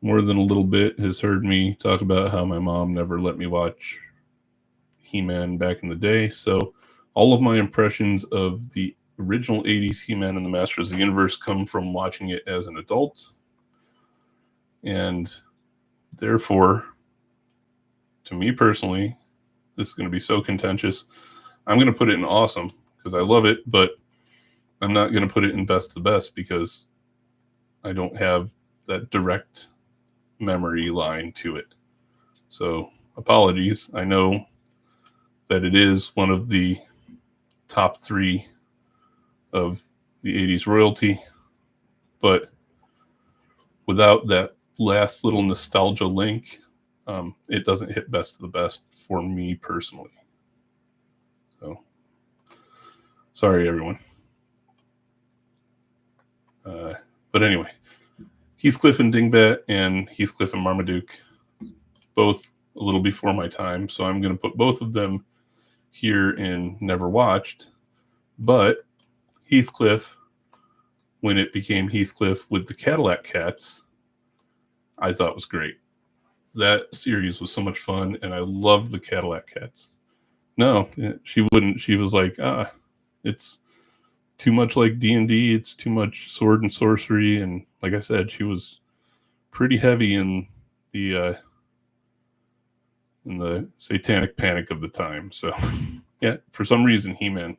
more than a little bit has heard me talk about how my mom never let me watch He-Man back in the day. So all of my impressions of the original 80s He-Man and the Masters of the Universe come from watching it as an adult. And therefore, to me personally, this is going to be so contentious. I'm going to put it in awesome because I love it, but I'm not going to put it in best of the best because I don't have that direct memory line to it. So apologies. I know that it is one of the top 3 of the 80s royalty, but without that last little nostalgia link, it doesn't hit best of the best for me personally. So, sorry, everyone. But anyway, Heathcliff and Dingbat and Heathcliff and Marmaduke, both a little before my time. So I'm going to put both of them here in Never Watched. But Heathcliff, when it became Heathcliff with the Cadillac Cats, I thought was great. That series was so much fun, and I loved the Cadillac Cats. No, she wouldn't. She was like, it's too much like D&D. It's too much sword and sorcery. And like I said, she was pretty heavy in the satanic panic of the time. So yeah, for some reason, He-Man,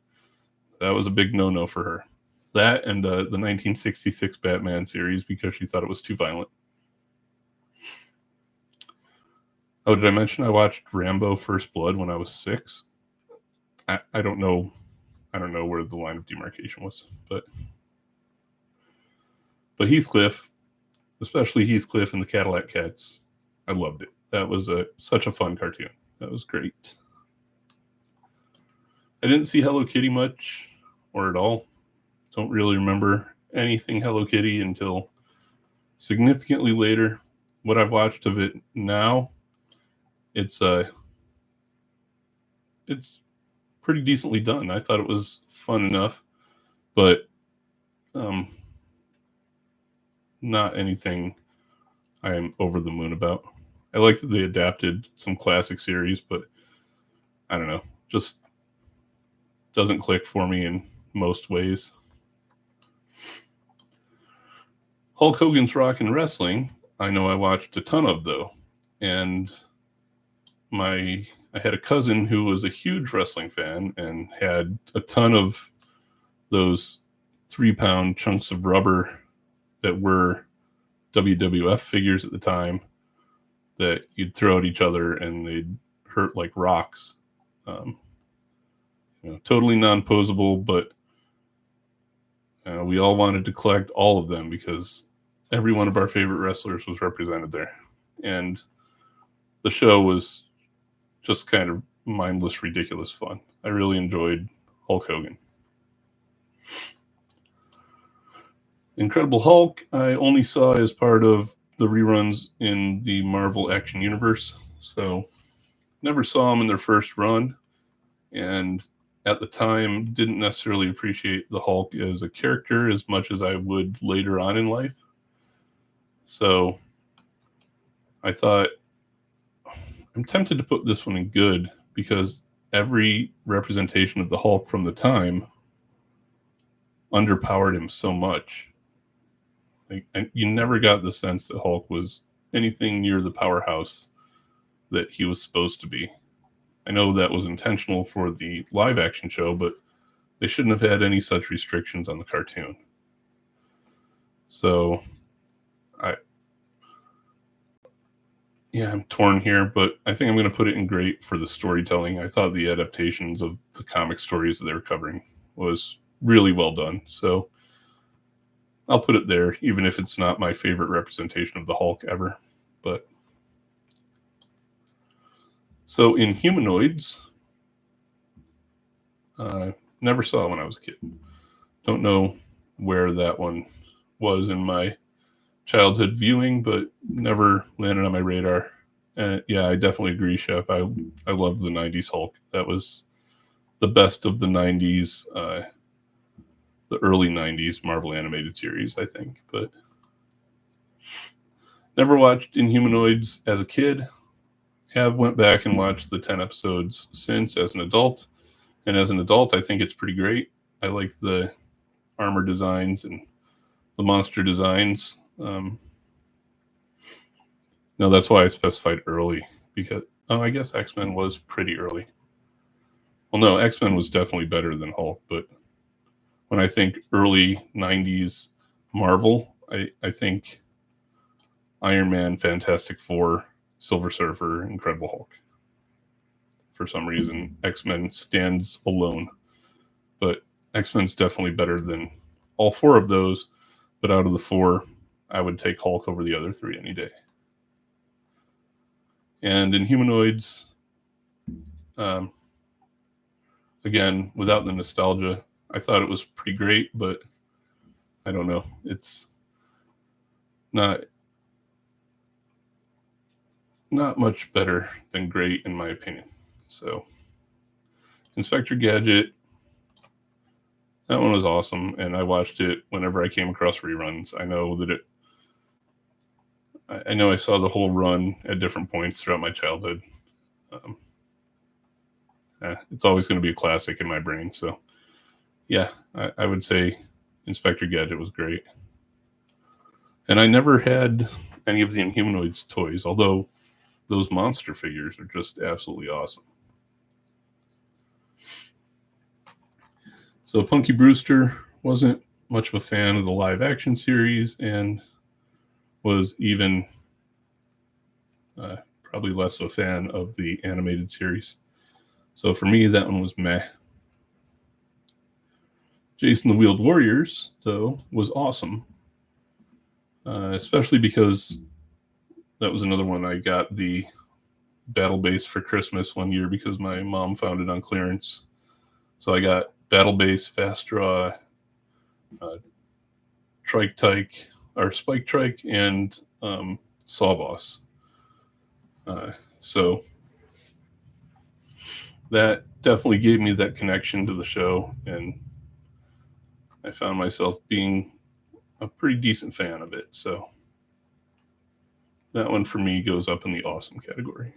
that was a big no-no for her. That and the 1966 Batman series, because she thought it was too violent. Oh, did I mention I watched Rambo First Blood when I was 6? I don't know. I don't know where the line of demarcation was, but Heathcliff, especially Heathcliff and the Cadillac Cats, I loved it. That was such a fun cartoon. That was great. I didn't see Hello Kitty much or at all. Don't really remember anything Hello Kitty until significantly later. What I've watched of it now, it's pretty decently done. I thought it was fun enough, but not anything I am over the moon about. I like that they adapted some classic series, but I don't know, just doesn't click for me in most ways. Hulk Hogan's Rockin' Wrestling, I know I watched a ton of, though, and I had a cousin who was a huge wrestling fan and had a ton of those 3-pound chunks of rubber that were WWF figures at the time that you'd throw at each other and they'd hurt like rocks. Totally non-posable, but we all wanted to collect all of them because every one of our favorite wrestlers was represented there. And the show was just kind of mindless, ridiculous fun. I really enjoyed Hulk Hogan. Incredible Hulk, I only saw as part of the reruns in the Marvel Action Universe, so never saw them in their first run, and at the time didn't necessarily appreciate the Hulk as a character as much as I would later on in life. So I thought, I'm tempted to put this one in good because every representation of the Hulk from the time underpowered him so much. You never got the sense that Hulk was anything near the powerhouse that he was supposed to be. I know that was intentional for the live action show, but they shouldn't have had any such restrictions on the cartoon. So I'm torn here, but I think I'm going to put it in great for the storytelling. I thought the adaptations of the comic stories that they were covering was really well done. So I'll put it there, even if it's not my favorite representation of the Hulk ever. But so in Humanoids, never saw it when I was a kid. Don't know where that one was in my childhood viewing, but never landed on my radar. And yeah, I definitely agree, Chef. I love the 90s Hulk. That was the best of the 90s, the early 90s Marvel animated series, I think. But never watched Inhumanoids as a kid. Have went back and watched the 10 episodes since as an adult. And as an adult, I think it's pretty great. I like the armor designs and the monster designs. No, that's why I specified early, because I guess X-Men was pretty early. Well, no, X-Men was definitely better than Hulk, but when I think early 90s Marvel, I think Iron Man, Fantastic Four, Silver Surfer, Incredible Hulk. For some reason, X-Men stands alone, but X-Men's definitely better than all four of those, but out of the four, I would take Hulk over the other three any day. And in Humanoids, again, without the nostalgia, I thought it was pretty great, but I don't know. It's not much better than great, in my opinion. So, Inspector Gadget, That one was awesome, and I watched it whenever I came across reruns. I know that I know I saw the whole run at different points throughout my childhood. Um, it's always going to be a classic in my brain. So, yeah, I would say Inspector Gadget was great. And I never had any of the Inhumanoids toys, although those monster figures are just absolutely awesome. So Punky Brewster wasn't much of a fan of the live action series and was even probably less of a fan of the animated series. So for me, that one was meh. Jason the Wheeled Warriors, though, was awesome, especially because that was another one I got the battle base for Christmas one year because my mom found it on clearance. So I got battle base, fast draw, trike tyke, or spike trike, and saw boss. So that definitely gave me that connection to the show, and I found myself being a pretty decent fan of it. So that one for me goes up in the awesome category.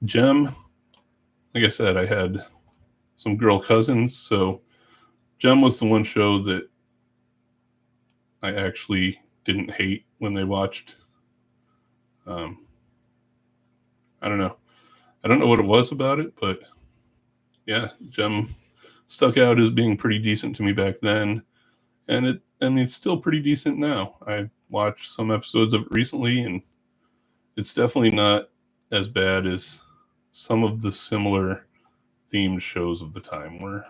Gem, like I said, I had some girl cousins, so Gem was the one show that I actually didn't hate when they watched. I don't know. I don't know what it was about it, but yeah, Gem stuck out as being pretty decent to me back then. And it's still pretty decent now. I watched some episodes of it recently, and it's definitely not as bad as some of the similar themed shows of the time were.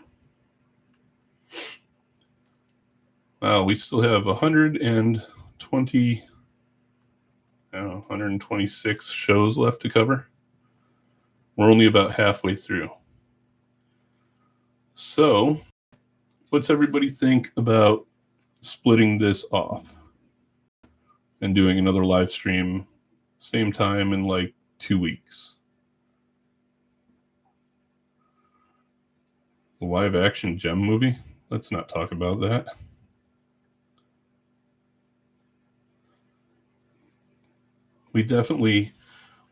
Wow, we still have 126 shows left to cover. We're only about halfway through. So, what's everybody think about splitting this off and doing another live stream same time in like 2 weeks? The live action Gem movie? Let's not talk about that. We definitely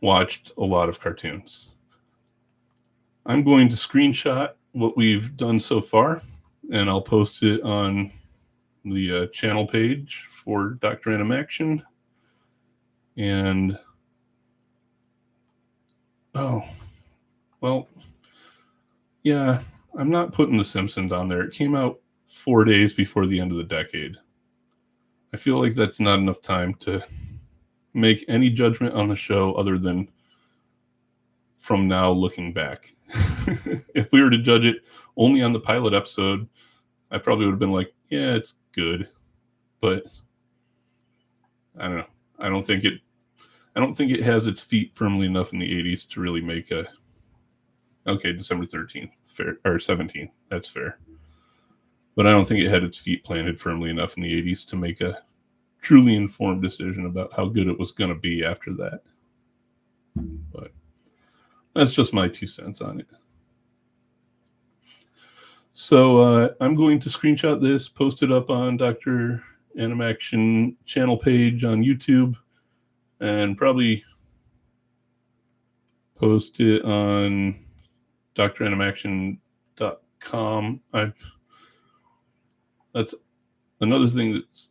watched a lot of cartoons. I'm going to screenshot what we've done so far, and I'll post it on the channel page for Dr.Animaction. And oh, well, yeah, I'm not putting The Simpsons on there. It came out 4 days before the end of the decade. I feel like that's not enough time to make any judgment on the show other than from now looking back. If we were to judge it only on the pilot episode, I probably would have been like, yeah, it's good. But I don't know. I don't think it has its feet firmly enough in the 80s to really make a December 13th, fair, or 17th. That's fair. But I don't think it had its feet planted firmly enough in the 80s to make a truly informed decision about how good it was going to be after that. But that's just my 2 cents on it. So I'm going to screenshot this, post it up on Dr. Animaction channel page on YouTube, and probably post it on dranimaction.com. That's another thing that's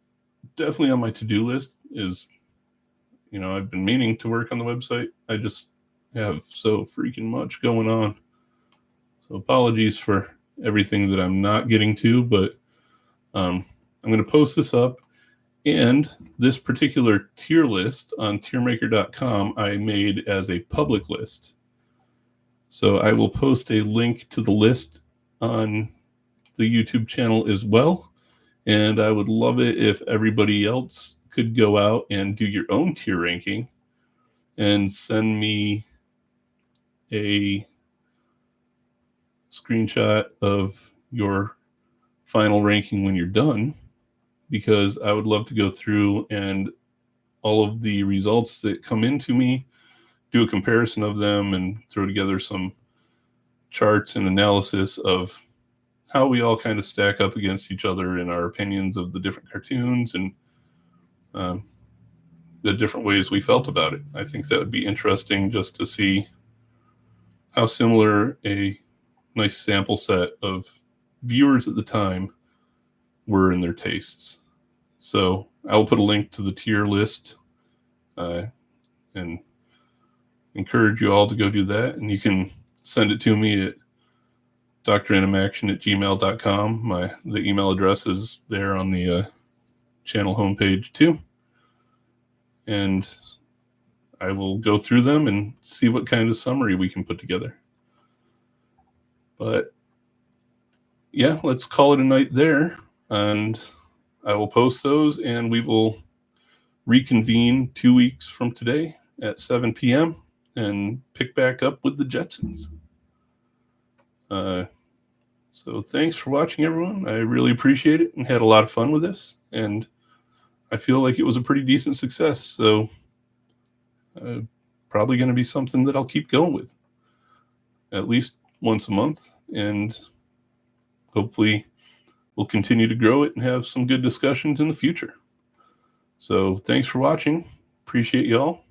definitely on my to-do list is, I've been meaning to work on the website. I just have so freaking much going on. So apologies for everything that I'm not getting to, but I'm going to post this up. And this particular tier list on tiermaker.com I made as a public list. So I will post a link to the list on the YouTube channel as well. And I would love it if everybody else could go out and do your own tier ranking and send me a screenshot of your final ranking when you're done, because I would love to go through and all of the results that come into me, do a comparison of them and throw together some charts and analysis of how we all kind of stack up against each other in our opinions of the different cartoons and the different ways we felt about it. I think that would be interesting just to see how similar a nice sample set of viewers at the time were in their tastes. So I will put a link to the tier list and encourage you all to go do that. And you can send it to me at Dr.Animaction@gmail.com. The email address is there on the channel homepage too. And I will go through them and see what kind of summary we can put together. But yeah, let's call it a night there. And I will post those, and we will reconvene 2 weeks from today at 7 p.m. and pick back up with the Jetsons. So thanks for watching, everyone. I really appreciate it and had a lot of fun with this. And I feel like it was a pretty decent success. So probably going to be something that I'll keep going with at least once a month. And hopefully we'll continue to grow it and have some good discussions in the future. So thanks for watching. Appreciate y'all.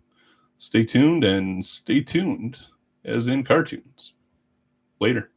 Stay tuned, and stay tuned as in cartoons. Later.